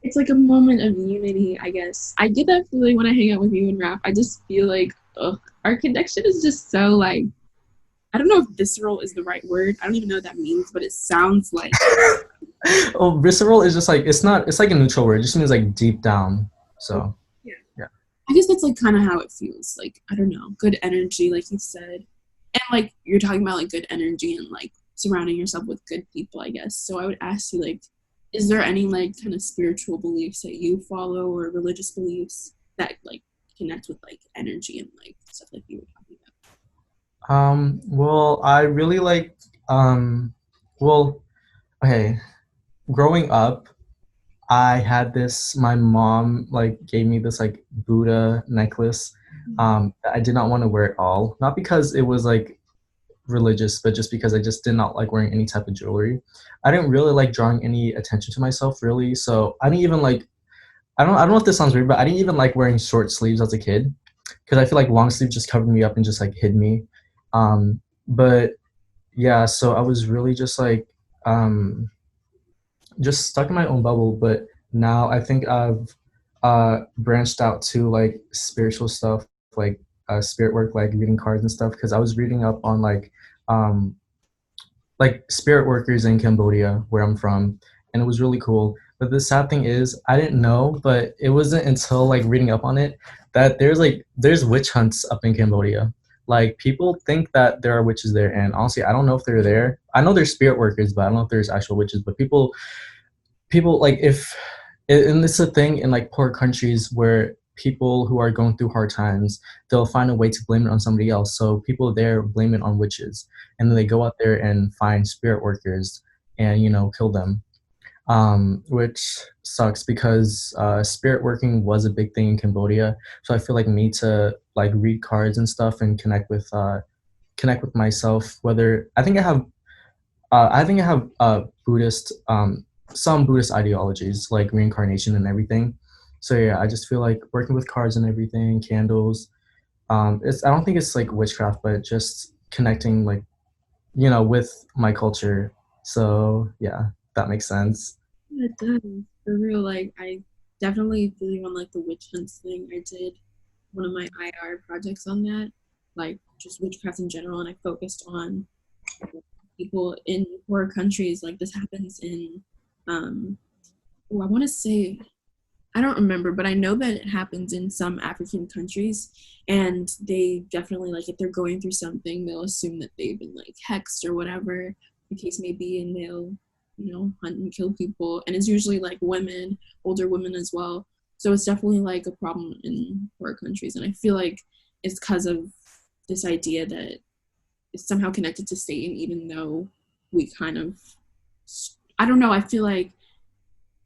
Speaker 1: It's like a moment of unity, I guess. I get that feeling when I hang out with you and rap. I just feel like, ugh, our connection is just so like, I don't know if visceral is the right word. I don't even know what that means, but it sounds like,
Speaker 2: Oh, visceral is just like it's not. It's like a neutral word. It just means like deep down.
Speaker 1: oh,
Speaker 2: So
Speaker 1: yeah.
Speaker 2: yeah.
Speaker 1: I guess that's like kind of how it feels. Like, I don't know, good energy, like you said. And like you're talking about like good energy and like surrounding yourself with good people, I guess. So I would ask you, like, is there any like kind of spiritual beliefs that you follow or religious beliefs that like connect with like energy and like stuff like you were talking about?
Speaker 2: Well, I really like. Well, okay. Growing up, I had this. My mom like gave me this like Buddha necklace. That I did not want to wear at all. Not because it was like religious, but just because I just did not like wearing any type of jewelry. I didn't really like drawing any attention to myself really, so I didn't even like. I don't know if this sounds weird, but I didn't even like wearing short sleeves as a kid because I feel like long sleeves just covered me up and just like hid me. But yeah, so I was really um, just stuck in my own bubble. But now I think I've branched out to like spiritual stuff, like spirit work, like reading cards and stuff. Because I was reading up on um, like spirit workers in Cambodia, where I'm from, and it was really cool. But the sad thing is, I didn't know, but it wasn't until like reading up on it that there's witch hunts up in Cambodia. Like people think that there are witches there, and honestly, I don't know if they're there. I know there's spirit workers, but I don't know if there's actual witches. But people like if and it's a thing in like poor countries where people who are going through hard times, they'll find a way to blame it on somebody else, so people there blame it on witches, and then they go out there and find spirit workers and kill them. which sucks because spirit working was a big thing in Cambodia. So I feel like me to like read cards and stuff and connect with myself. Whether I think I have Buddhist some Buddhist ideologies like reincarnation and everything. So yeah, I just feel like working with cards and everything, candles. It's I don't think it's like witchcraft, but just connecting like with my culture. So yeah, that makes sense.
Speaker 1: It does. For real, like I definitely believe on like the witch hunts thing. I did one of my IR projects on that, like just witchcraft in general, and I focused on people in poor countries. Like this happens in, I want to say I don't remember, but I know that it happens in some African countries, and they definitely like if they're going through something, they'll assume that they've been like hexed or whatever the case may be, and they'll hunt and kill people, and it's usually like women, older women as well. So it's definitely like a problem in poor countries, and I feel like it's because of this idea that it's somehow connected to Satan, even though we kind of, I don't know, I feel like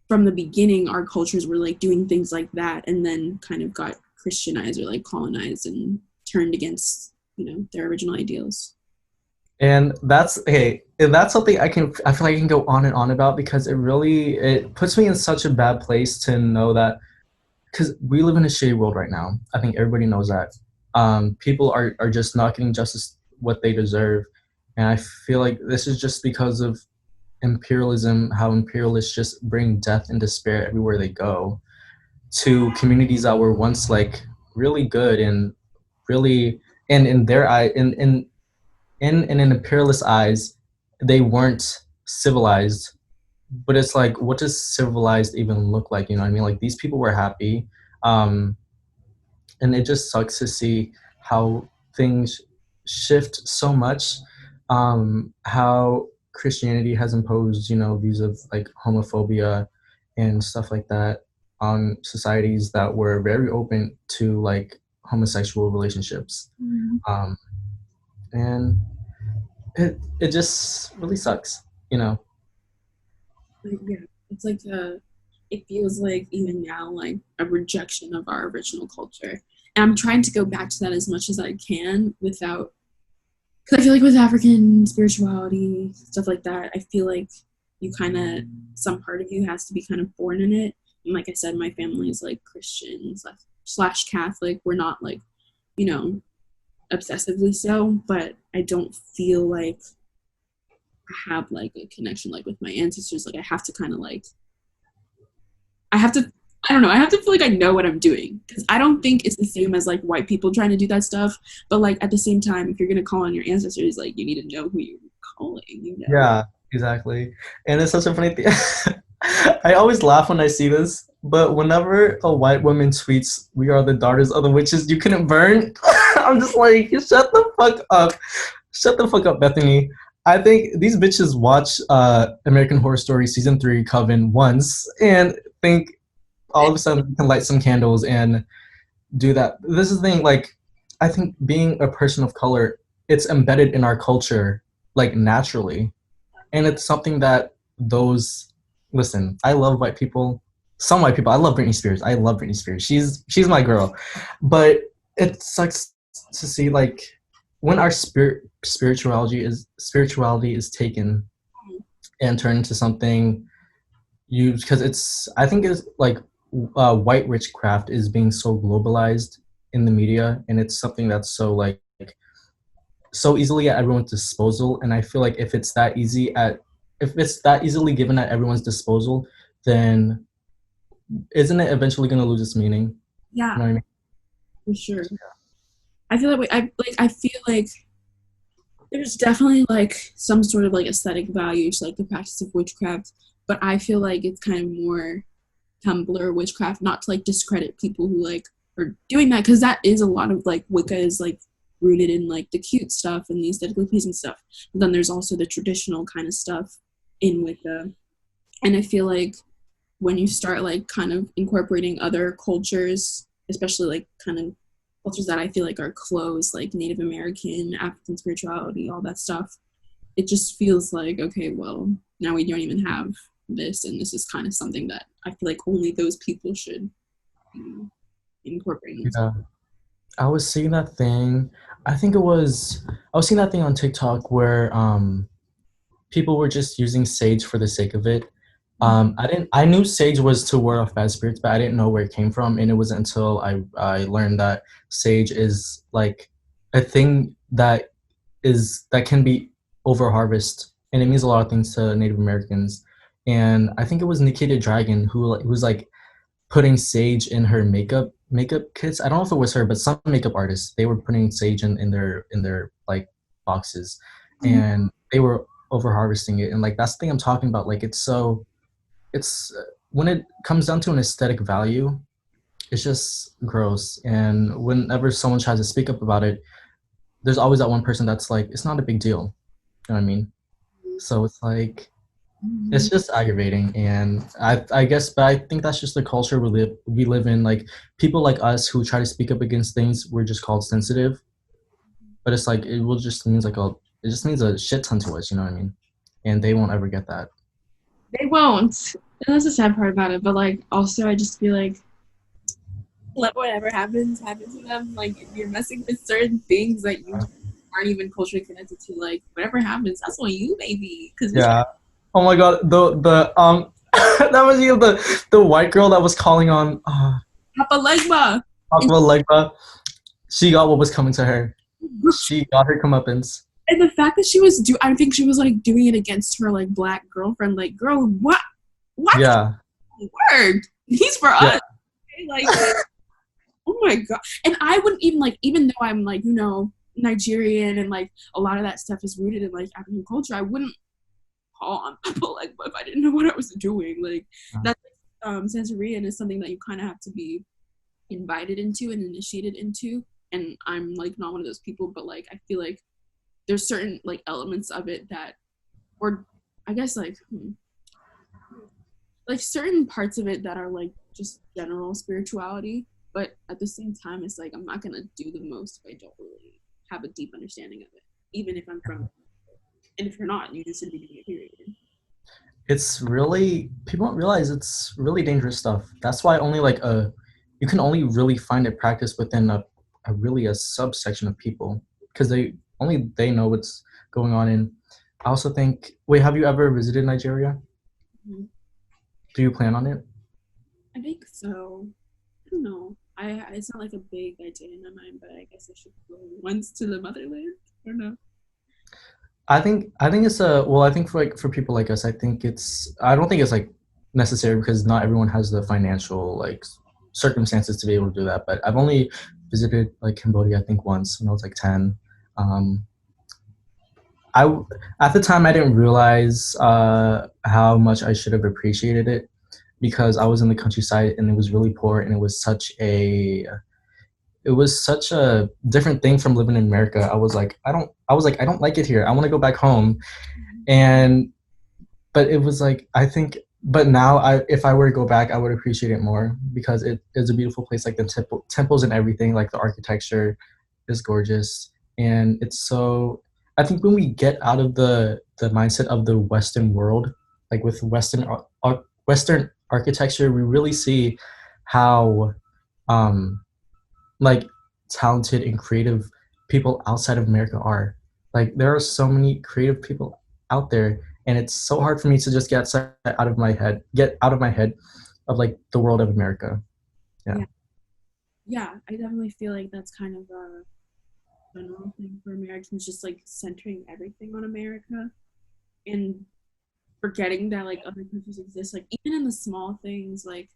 Speaker 1: from the beginning our cultures were like doing things like that and then kind of got Christianized or like colonized and turned against their original ideals.
Speaker 2: And that's hey, and that's something I feel like I can go on and on about because it puts me in such a bad place to know that because we live in a shitty world right now. I think everybody knows that. People are just not getting justice what they deserve. And I feel like this is just because of imperialism, how imperialists just bring death and despair everywhere they go to communities that were once like really good and really and in their eye in an imperialist eyes, they weren't civilized. But it's like, what does civilized even look like? You know what I mean? Like these people were happy, um, and it just sucks to see how things shift so much. How Christianity has imposed, views of like homophobia and stuff like that on societies that were very open to like homosexual relationships.
Speaker 1: Mm.
Speaker 2: Um, and it just really sucks, you know.
Speaker 1: Like, yeah, it's like it feels like even now like a rejection of our original culture, and I'm trying to go back to that as much as I can without, because I feel like with African spirituality stuff like that, I feel like you kind of, some part of you has to be kind of born in it. And like I said, my family is like Christian slash Catholic. We're not like you know obsessively so, but I don't feel like I have like a connection like with my ancestors. Like I have to kind of like, I have to, I don't know, I have to feel like I know what I'm doing, because I don't think it's the same as like white people trying to do that stuff. But like at the same time, if you're gonna call on your ancestors, like you need to know who you're calling.
Speaker 2: Yeah, exactly. And it's such a funny thing. I always laugh when I see this, but whenever a white woman tweets, "We are the daughters of the witches you couldn't burn," I'm just like, shut the fuck up. Shut the fuck up, Bethany. I think these bitches watch American Horror Story season 3 Coven once and think all of a sudden we can light some candles and do that. This is the thing, like, I think being a person of color, it's embedded in our culture, like, naturally. And it's something that those, listen, I love white people. Some white people, I love Britney Spears. I love Britney Spears. She's my girl. But it sucks to see, like, when our spirituality is taken and turned into something you because it's I think it's like white witchcraft is being so globalized in the media, and it's something that's so like so easily at everyone's disposal. And I feel like if it's that easily given at everyone's disposal, then isn't it eventually going to lose its meaning?
Speaker 1: Yeah,
Speaker 2: You know what I mean?
Speaker 1: for sure. I feel that way. I feel like there's definitely like some sort of like aesthetic value to like the practice of witchcraft, but I feel like it's kind of more Tumblr witchcraft, not to like discredit people who like are doing that, because that is a lot of like Wicca is like rooted in like the cute stuff and the aesthetically pleasing stuff. But then there's also the traditional kind of stuff in Wicca, and I feel like when you start like kind of incorporating other cultures, especially like kind of cultures that I feel like are closed, like Native American, African spirituality, all that stuff, it just feels like, okay, well, now we don't even have this, and this is kind of something that I feel like only those people should be incorporating into.
Speaker 2: Yeah. I was seeing that thing. I think it was I was seeing that thing on TikTok where people were just using sage for the sake of it. I knew sage was to ward off bad spirits, but I didn't know where it came from, and it wasn't until I learned that sage is like a thing that can be over harvest, and it means a lot of things to Native Americans. And I think it was Nikita Dragon who was like putting sage in her makeup kits. I don't know if it was her, but some makeup artists, they were putting sage in their like boxes,
Speaker 1: Mhm.
Speaker 2: and they were over harvesting it. And like that's the thing I'm talking about. Like it's when it comes down to an aesthetic value, it's just gross. And whenever someone tries to speak up about it, there's always that one person that's like, it's not a big deal. You know what I mean? So it's like it's
Speaker 1: Mhm.
Speaker 2: just aggravating, and I guess, but I think that's just the culture we live in. Like people like us who try to speak up against things, we're just called sensitive. But it's like it just means a shit ton to us. You know what I mean? And they won't ever get that.
Speaker 1: They won't. And that's the sad part about it. But like, also, I just feel like let whatever happens happen to them. Like, if you're messing with certain things that you aren't even culturally connected to, like whatever happens, that's on you, baby. Because it's
Speaker 2: Yeah. Oh my god. The that was you, the white girl that was calling on
Speaker 1: Papa Legba. And,
Speaker 2: Aqua Legba. She got what was coming to her. She got her comeuppance.
Speaker 1: and the fact that I think she was like doing it against her like black girlfriend. Like, girl, what? What
Speaker 2: Yeah.
Speaker 1: word? He's for
Speaker 2: Yeah.
Speaker 1: us. Okay? Like, oh my god. And I wouldn't even like, even though I'm like, Nigerian and like a lot of that stuff is rooted in like African culture, I wouldn't call on people like if I didn't know what I was doing. Like that Santeria is something that you kind of have to be invited into and initiated into. And I'm like not one of those people, but like I feel like there's certain like elements of it that, or I guess like certain parts of it that are like just general spirituality, but at the same time it's like I'm not gonna do the most if I don't really have a deep understanding of it, even if I'm from, and if you're not, you just should be doing it, period.
Speaker 2: It's really, people don't realize it's really dangerous stuff. That's why only like you can only really find it practiced within a really a subsection of people, because they know what's going on. And I also think, wait, have you ever visited Nigeria?
Speaker 1: Mm-hmm.
Speaker 2: Do you plan on it?
Speaker 1: I think so. I don't know. It's not like a big idea in my mind, but I guess I should go once to the motherland. I don't know.
Speaker 2: I think it's a well. I think for people like us, I don't think it's like necessary because not everyone has the financial like circumstances to be able to do that. But I've only visited like Cambodia, I think once when I was like 10. Um, I at the time I didn't realize how much I should have appreciated it because I was in the countryside and it was really poor, and it was such a different thing from living in America. I don't like it here. I want to go back home. And but it was like I think but now if I were to go back, I would appreciate it more because it is a beautiful place. Like the temples and everything, like the architecture is gorgeous. And it's so, I think when we get out of the mindset of the Western world, like with Western architecture, we really see how um like talented and creative people outside of America are. Like there are so many creative people out there, and it's so hard for me to just get out of my head of like the world of America. Yeah.
Speaker 1: Yeah, yeah. I definitely feel like that's kind of a general thing for Americans, just like centering everything on America and forgetting that like other countries exist. Like even in the small things, like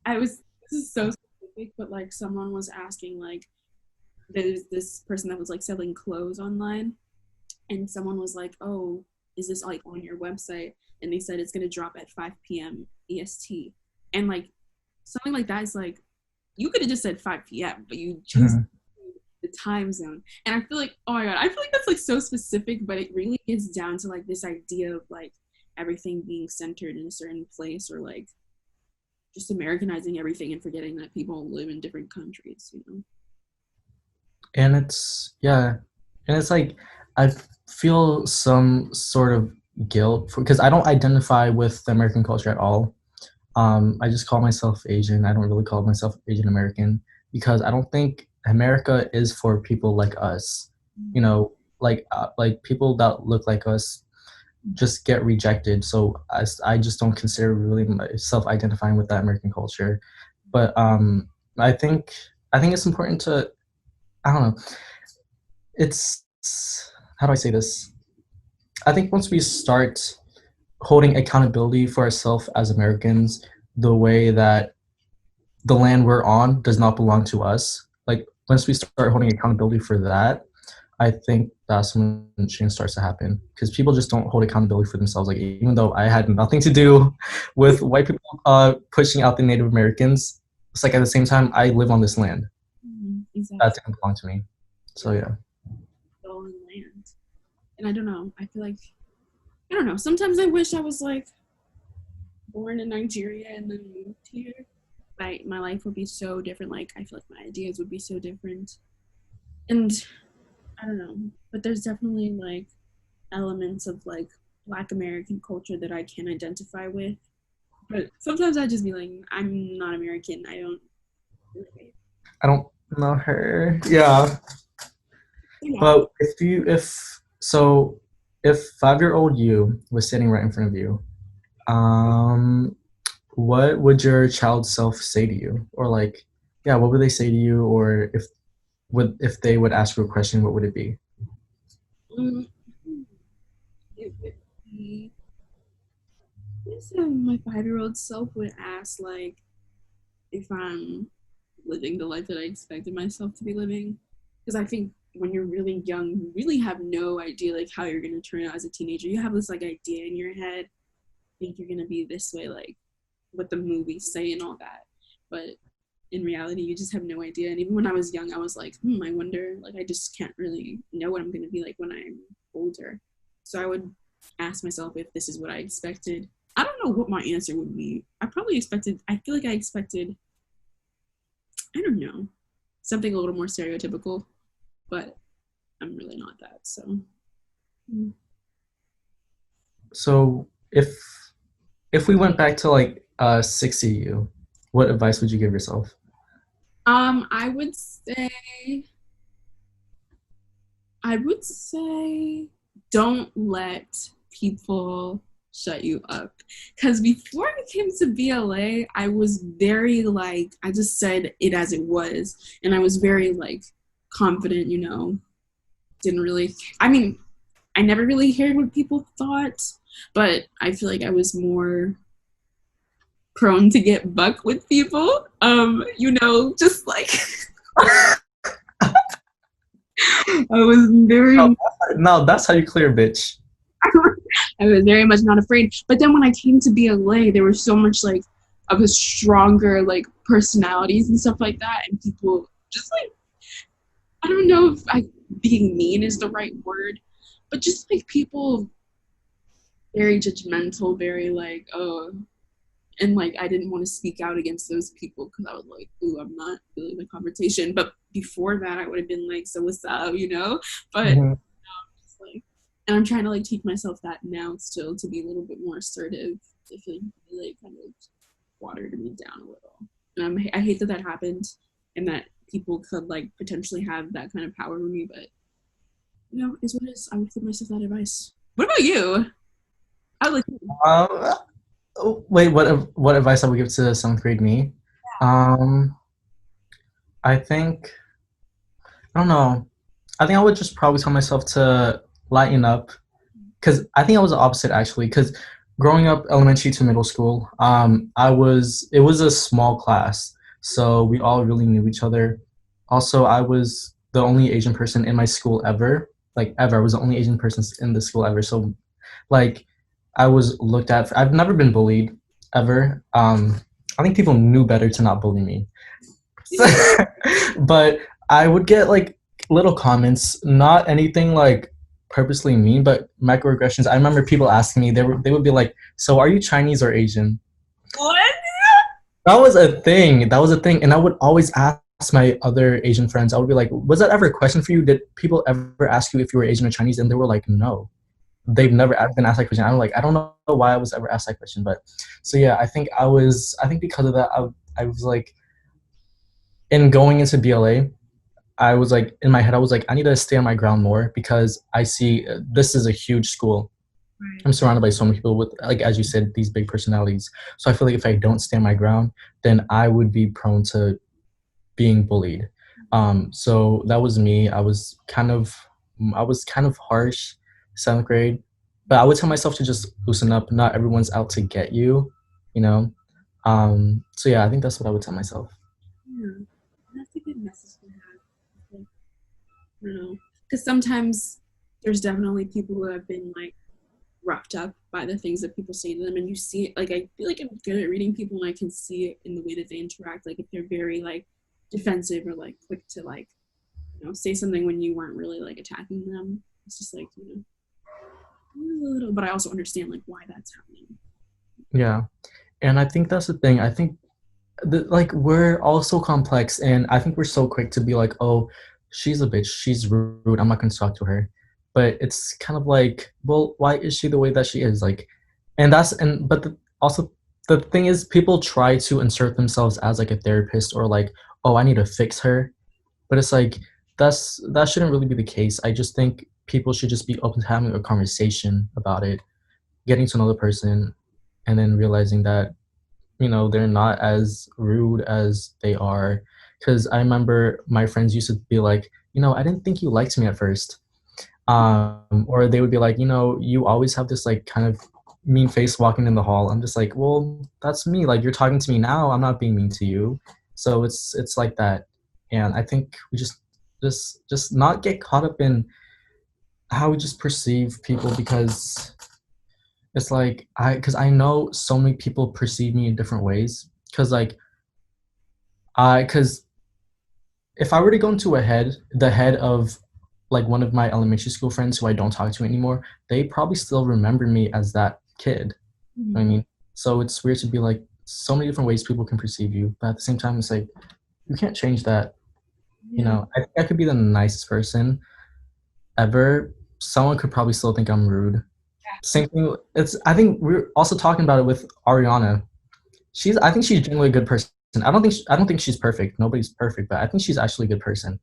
Speaker 1: this is so specific, but like someone was asking like there's this person that was like selling clothes online, and someone was like, "Oh, is this like on your website?" And they said it's gonna drop at 5 p.m. EST, and like something like that is like you could have just said 5 p.m., but you choose
Speaker 2: Mhm.
Speaker 1: the time zone. And I feel like, oh my god, I feel like that's like so specific, but it really gets down to like this idea of like everything being centered in a certain place, or like just Americanizing everything and forgetting that people live in different countries.
Speaker 2: And it's yeah, and it's like I feel some sort of guilt because I don't identify with the American culture at all. I just call myself Asian. I don't really call myself Asian American because I don't think America is for people like us. You know, like people that look like us just get rejected. So I just don't consider really myself identifying with that American culture. But I think I think it's important to I don't know. It's how do I say this? I think once we start holding accountability for ourselves as Americans, the way that the land we're on does not belong to us. Like once we start holding accountability for that, I think that's when change starts to happen because people just don't hold accountability for themselves. Like even though I had nothing to do with white people pushing out the Native Americans, it's like at the same time I live on this land that
Speaker 1: Exactly.
Speaker 2: didn't belong to me. So yeah,
Speaker 1: Stolen land. And I don't know. I feel like I don't know. Sometimes I wish I was like born in Nigeria and then moved here. My life would be so different. Like I feel like my ideas would be so different. And I don't know. But there's definitely like elements of like Black American culture that I can identify with. But sometimes I just be like, I'm not American. I don't really.
Speaker 2: I don't know her. Yeah,
Speaker 1: Yeah.
Speaker 2: but if 5-year old you was sitting right in front of you, um, what would your child self say to you? Or like, yeah, what would they say to you? Or if they would ask you a question, what would it be?
Speaker 1: Mm, it would be, I guess my 5-year-old self would ask like if I'm living the life that I expected myself to be living. Because I think when you're really young, you really have no idea like how you're gonna turn out as a teenager. You have this like idea in your head, think you're gonna be this way, like what the movies say and all that. But in reality, you just have no idea. And even when I was young, I was like, I wonder, like I just can't really know what I'm gonna be like when I'm older. So I would ask myself if this is what I expected. I don't know what my answer would be. I feel like I expected, I don't know, something a little more stereotypical, but I'm really not that. So, mm.
Speaker 2: So if we went back to like 60 you, what advice would you give yourself?
Speaker 1: I would say, I would say, don't let people shut you up. Because before I came to BLA, I was very like, I just said it as it was. And I was very like confident, didn't really, I mean, I never really cared what people thought, but I feel like I was more prone to get buck with people. Just like I was
Speaker 2: No,
Speaker 1: very
Speaker 2: no, that's how you clear, bitch.
Speaker 1: I was very much not afraid. But then when I came to BLA, there was so much like of a stronger like personalities and stuff like that, and people just like I don't know if being mean is the right word, but just like people very judgmental, very like and like I didn't want to speak out against those people because I was like, ooh, I'm not feeling the confrontation. But before that, I would have been like, so what's up? But
Speaker 2: Mhm.
Speaker 1: just like, and I'm trying to like teach myself that now still to be a little bit more assertive. I feel like kind of watered me down a little, and I hate that that happened, and that people could like potentially have that kind of power over me. But it's what it is. I would give myself that advice. What about you? I would like.
Speaker 2: Um, wait, what advice I would give to 7th grade me? Um, I think I don't know. I think I would just probably tell myself to lighten up because I think I was the opposite actually. Because growing up elementary to middle school, it was a small class, so we all really knew each other. Also, I was the only Asian person in my school ever, like ever. I was the only Asian person in the school ever. So, like, I was looked at. I've never been bullied ever. I think people knew better to not bully me. But I would get like little comments, not anything like purposely mean, but microaggressions. I remember people asking me, they would be like, "So are you Chinese or Asian?"
Speaker 1: What?
Speaker 2: That was a thing. That was a thing, and I would always ask my other Asian friends. I would be like, "Was that ever a question for you? Did people ever ask you if you were Asian or Chinese?" And they were like, "No." they've never been asked that question. I'm like, I don't know why I was ever asked that question, but so yeah, I think because of that, I was like, in going into BLA, I was like, in my head, I was like, I need to stay on my ground more because I see this is a huge school.
Speaker 1: Right.
Speaker 2: I'm surrounded by so many people with, like, as you said, these big personalities. So I feel like if I don't stand my ground, then I would be prone to being bullied. So that was me. I was kind of harsh, 7th grade, but I would tell myself to just loosen up. Not everyone's out to get you, you know. So yeah, I think that's what I would tell myself.
Speaker 1: Yeah. That's a good message to have. Like, I don't know. Because sometimes there's definitely people who have been like roughed up by the things that people say to them, and you see it. Like, I feel like I'm good at reading people, and I can see it in the way that they interact. Like if they're very like defensive or like quick to like, say something when you weren't really like attacking them. It's just like, a little, but I also understand like why that's happening.
Speaker 2: Yeah, and I think that's the thing. I think like we're all so complex, and I think we're so quick to be like, oh, she's a bitch, she's rude, I'm not going to talk to her. But it's kind of like, well, why is she the way that she is? Like, and that's and but also the thing is, people try to insert themselves as like a therapist or like, oh, I need to fix her. But it's like that shouldn't really be the case. I just think people should just be open to having a conversation about it, getting to know the person, and then realizing that they're not as rude as they are. Because I remember my friends used to be like, I didn't think you liked me at first. Or they would be like, you always have this like kind of mean face walking in the hall. I'm just like, well, that's me. Like, you're talking to me now, I'm not being mean to you. So it's like that. And I think we just not get caught up in how we just perceive people, because it's like because I know so many people perceive me in different ways. Because if I were to go into the head of like one of my elementary school friends who I don't talk to anymore, they probably still remember me as that kid. I
Speaker 1: Mm-hmm.
Speaker 2: mean, so it's weird to be like, so many different ways people can perceive you, but at the same time, it's like you can't change that.
Speaker 1: Yeah.
Speaker 2: I think I could be the nicest person ever. Someone could probably still think I'm rude. Same thing. I think we're also talking about it with Ariana. I think she's generally a good person. I don't think she's perfect. Nobody's perfect, but I think she's actually a good person.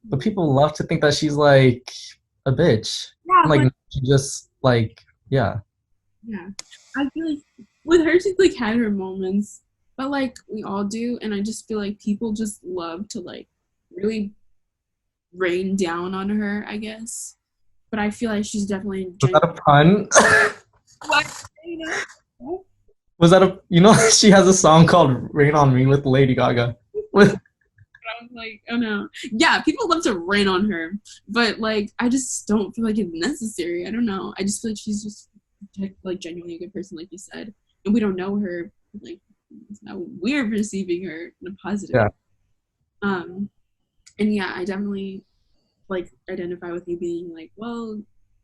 Speaker 2: But people love to think that she's like a bitch.
Speaker 1: Yeah,
Speaker 2: I'm like,
Speaker 1: but
Speaker 2: she just like, yeah.
Speaker 1: yeah, I feel like with her, she's like had her moments, but like we all do, and I just feel like people just love to like really rain down on her, I guess. But I feel like she's definitely
Speaker 2: Was
Speaker 1: genuine.
Speaker 2: that a pun?
Speaker 1: What? You know?
Speaker 2: Was that a she has a song called Rain on Me with Lady Gaga. With
Speaker 1: I was like, oh no. Yeah, people love to rain on her, but like, I just don't feel like it's necessary. I don't know. I just feel like she's just like genuinely a good person, like you said, and we don't know her. Like, it's not we're perceiving her in a positive
Speaker 2: yeah.
Speaker 1: way. Um, and yeah, I definitely like identify with you being like, well,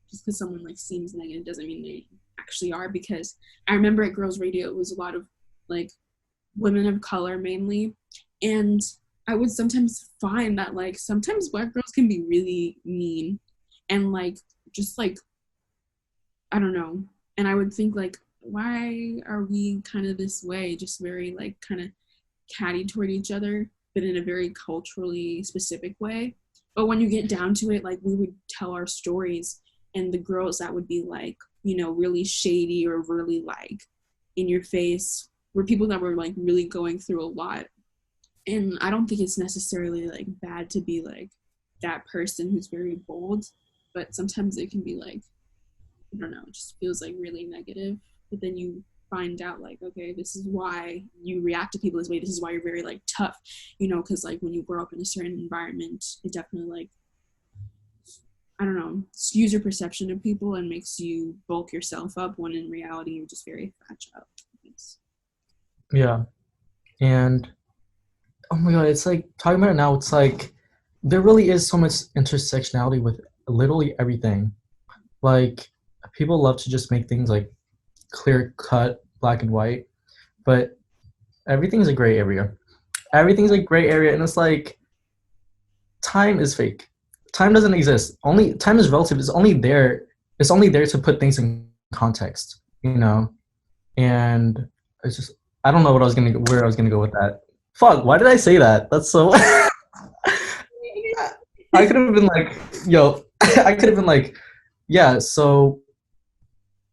Speaker 1: just because someone like seems negative doesn't mean they actually are. Because I remember at Girls Radio, it was a lot of like women of color mainly, and I would sometimes find that like sometimes black girls can be really mean and like just like I don't know. And I would think like, why are we kind of this way? Just very like kind of catty toward each other, but in a very culturally specific way. But when you get down to it, like we would tell our stories, and the girls that would be like, really shady or really like in your face were people that were like really going through a lot. And I don't think it's necessarily like bad to be like that person who's very bold, but sometimes it can be like, I don't know, it just feels like really negative. But then you find out like, okay, this is why you react to people this way. This is why you're very like tough, because like when you grow up in a certain environment, it definitely like, I don't know, skews your perception of people and makes you bulk yourself up when in reality you're just very fragile.
Speaker 2: Yeah. And oh my god, it's like talking about it now, it's like there really is so much intersectionality with literally everything. Like, people love to just make things like clear cut, black and white, but everything's a gray area. Everything's a gray area, and it's like time is fake. Time doesn't exist. Only time is relative. It's only there it's only there to put things in context, you know. And it's just I don't know what I was gonna where I was gonna go with that. Fuck, why did I say that? That's so. I could have been like, yo, I could have been like, yeah. So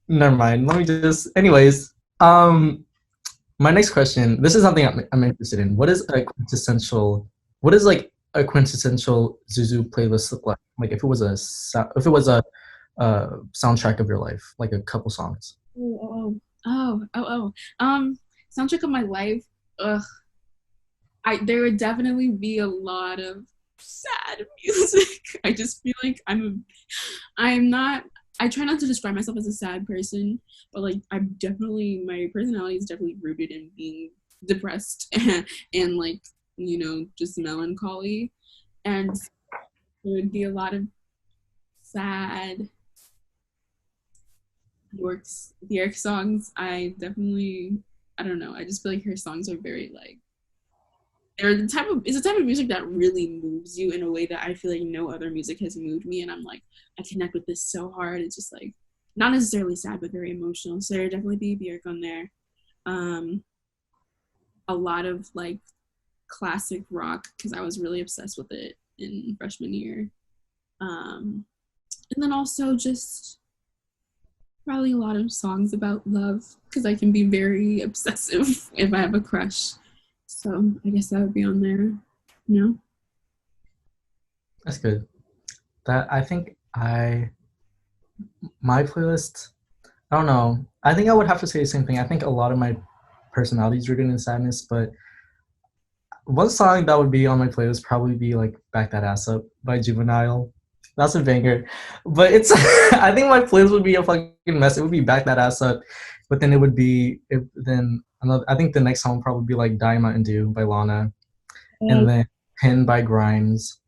Speaker 2: never mind. Let me just. Anyways, my next question. This is something I'm interested in. What is a quintessential? What is like a quintessential Zuzu playlist look like? Like if it was if it was a soundtrack of your life, like a couple songs.
Speaker 1: Soundtrack of my life. Ugh, there would definitely be a lot of sad music. I just feel like I'm not. I try not to describe myself as a sad person, but like I'm definitely my personality is definitely rooted in being depressed and like just melancholy, and there would be a lot of sad York songs. I don't know. I just feel like her songs are very like it's the type of music that really moves you in a way that I feel like no other music has moved me, and I'm like I connect with this so hard. It's just like not necessarily sad, but very emotional. So there'd definitely be Bjork on there. Um, a lot of like classic rock because I was really obsessed with it in freshman year. And then also just probably a lot of songs about love because I can be very obsessive if I have a crush. So I guess that would be on there. You know?
Speaker 2: That's good. That I think I my playlist. I don't know. I think I would have to say the same thing. I think a lot of my personality is rooted in sadness, but one song that would be on my playlist probably be like "Back That Ass Up" by Juvenile. That's a banger, but it's. I think my playlist would be a fucking mess. It would be "Back That Ass Up," but then it would be then another. I think the next song would probably be like "Die Mountain Dew" by Lana, and then "Pin" by Grimes,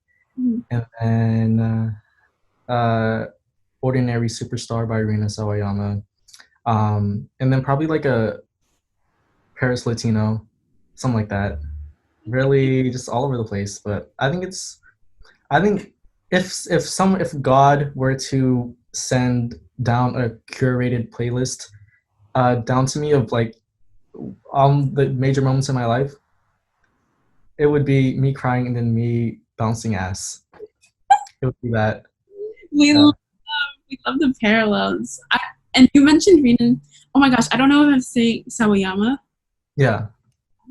Speaker 2: and then "Ordinary Superstar" by Rina Sawayama, and then probably like a Paris Latino, something like that. Really, just all over the place. But I think if God were to send down a curated playlist down to me of like the major moments in my life, it would be me crying and then me bouncing ass. It would be that.
Speaker 1: we
Speaker 2: Yeah.
Speaker 1: love, we love the parallels. And you mentioned Rina. Oh my gosh, I don't know if I'm saying Sawayama.
Speaker 2: Yeah.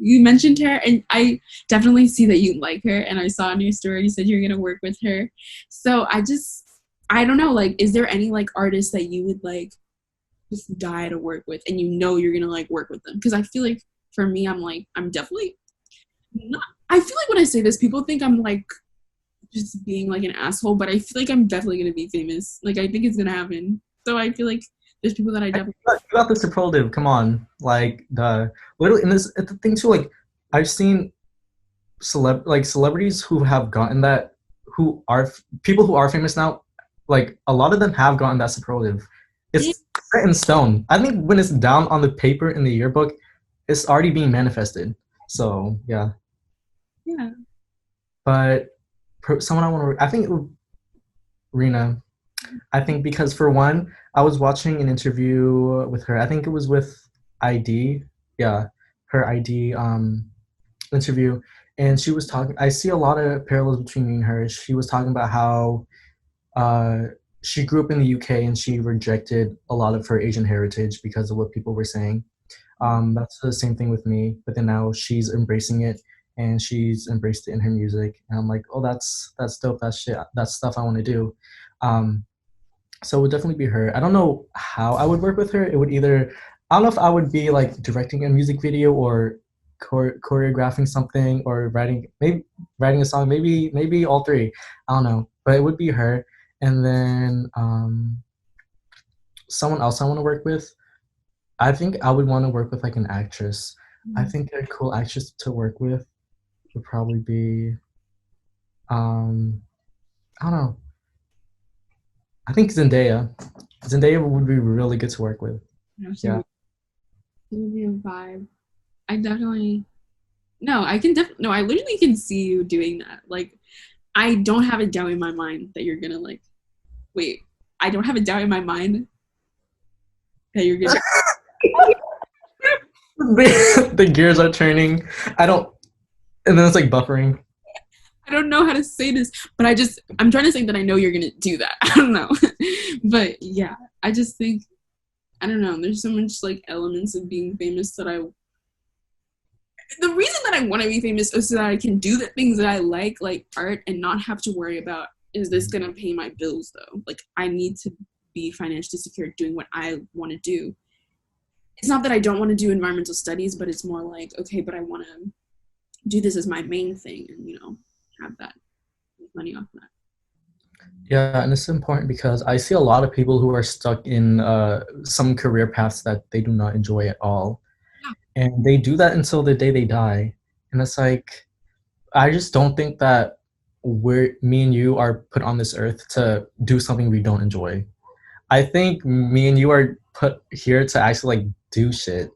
Speaker 1: You mentioned her, and I definitely see that you like her. And I saw in your story you said you're gonna work with her. So I don't know. Like, is there any like artists that you would like just die to work with, and you're gonna like work with them? Because I feel like for me, I'm definitely not. I feel like when I say this, people think I'm like just being like an asshole, but I feel like I'm definitely gonna be famous. Like, I think it's gonna happen. So I feel like there's people that I definitely.
Speaker 2: You got the superlative. Come on, like the literally, and this it's the thing too. Like I've seen celebrities who have gotten that, who are people who are famous now. Like a lot of them have gotten that superlative.
Speaker 1: Yeah,
Speaker 2: It's set in stone. I think when it's down on the paper in the yearbook, it's already being manifested. So yeah,
Speaker 1: yeah.
Speaker 2: but someone I want to. I think Rena. I think because for one, I was watching an interview with her. I think it was with ID. Yeah, her ID interview, and she was talking. I see a lot of parallels between me and her. She was talking about how uh, she grew up in the UK and she rejected a lot of her Asian heritage because of what people were saying. That's the same thing with me, but then now she's embracing it and she's embraced it in her music. And I'm like, oh, that's dope. That's shit. That's stuff I want to do. Um, so it would definitely be her. I don't know how I would work with her. It would either I don't know if I would be like directing a music video or choreographing something or maybe writing a song. Maybe all three. I don't know, but it would be her. And then someone else I want to work with. I think I would want to work with like an actress. I think a cool actress to work with would probably be um I don't know. I think Zendaya. Zendaya would be really good to work with. Yeah.
Speaker 1: It would be a vibe. I definitely no. I can definitely no. I literally can see you doing that. Like, I don't have a doubt in my mind that you're gonna like. Wait. I don't have a doubt in my mind that you're gonna.
Speaker 2: The gears are turning. I don't, and then it's like buffering.
Speaker 1: I don't know how to say this, but I'm trying to say that I know you're gonna do that. I don't know, but yeah, I just think I don't know. There's so much like elements of being famous that I. The reason that I want to be famous is so that I can do the things that I like art, and not have to worry about is this gonna pay my bills though. Like I need to be financially secure doing what I want to do. It's not that I don't want to do environmental studies, but it's more like okay, but I want to do this as my main thing, and have that money off that.
Speaker 2: Yeah, and it's important because I see a lot of people who are stuck in some career paths that they do not enjoy at all,
Speaker 1: Yeah.
Speaker 2: and they do that until the day they die. And it's like I just don't think that me and you are put on this earth to do something we don't enjoy. I think me and you are put here to actually like do shit.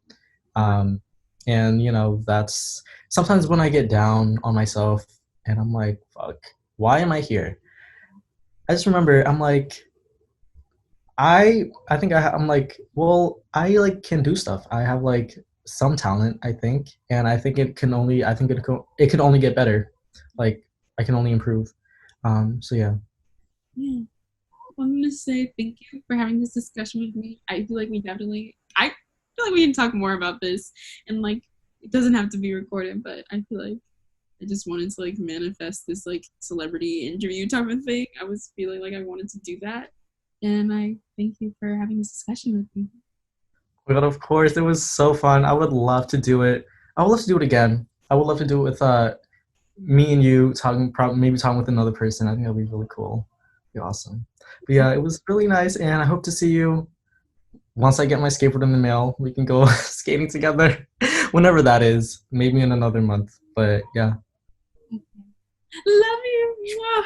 Speaker 2: Um, and that's sometimes when I get down on myself and I'm like, fuck, why am I here? I just remember I'm like, I think I'm like, well, I like can do stuff. I have like some talent, I think, and I think it can only get better. Like I can only improve. So yeah.
Speaker 1: Yeah. Well, I'm gonna say thank you for having this discussion with me. I feel like we can talk more about this, and like it doesn't have to be recorded, but I feel like I just wanted to like manifest this like celebrity interview type of thing. I was feeling like I wanted to do that, and I thank you for having this discussion with me.
Speaker 2: But of course, it was so fun. I would love to do it. I would love to do it again. I would love to do it with me and you talking, probably maybe talking with another person. I think that'd be really cool. Be awesome. But yeah, it was really nice, and I hope to see you once I get my skateboard in the mail. We can go skating together whenever that is. Maybe in another month. But yeah.
Speaker 1: Love you. Mwah.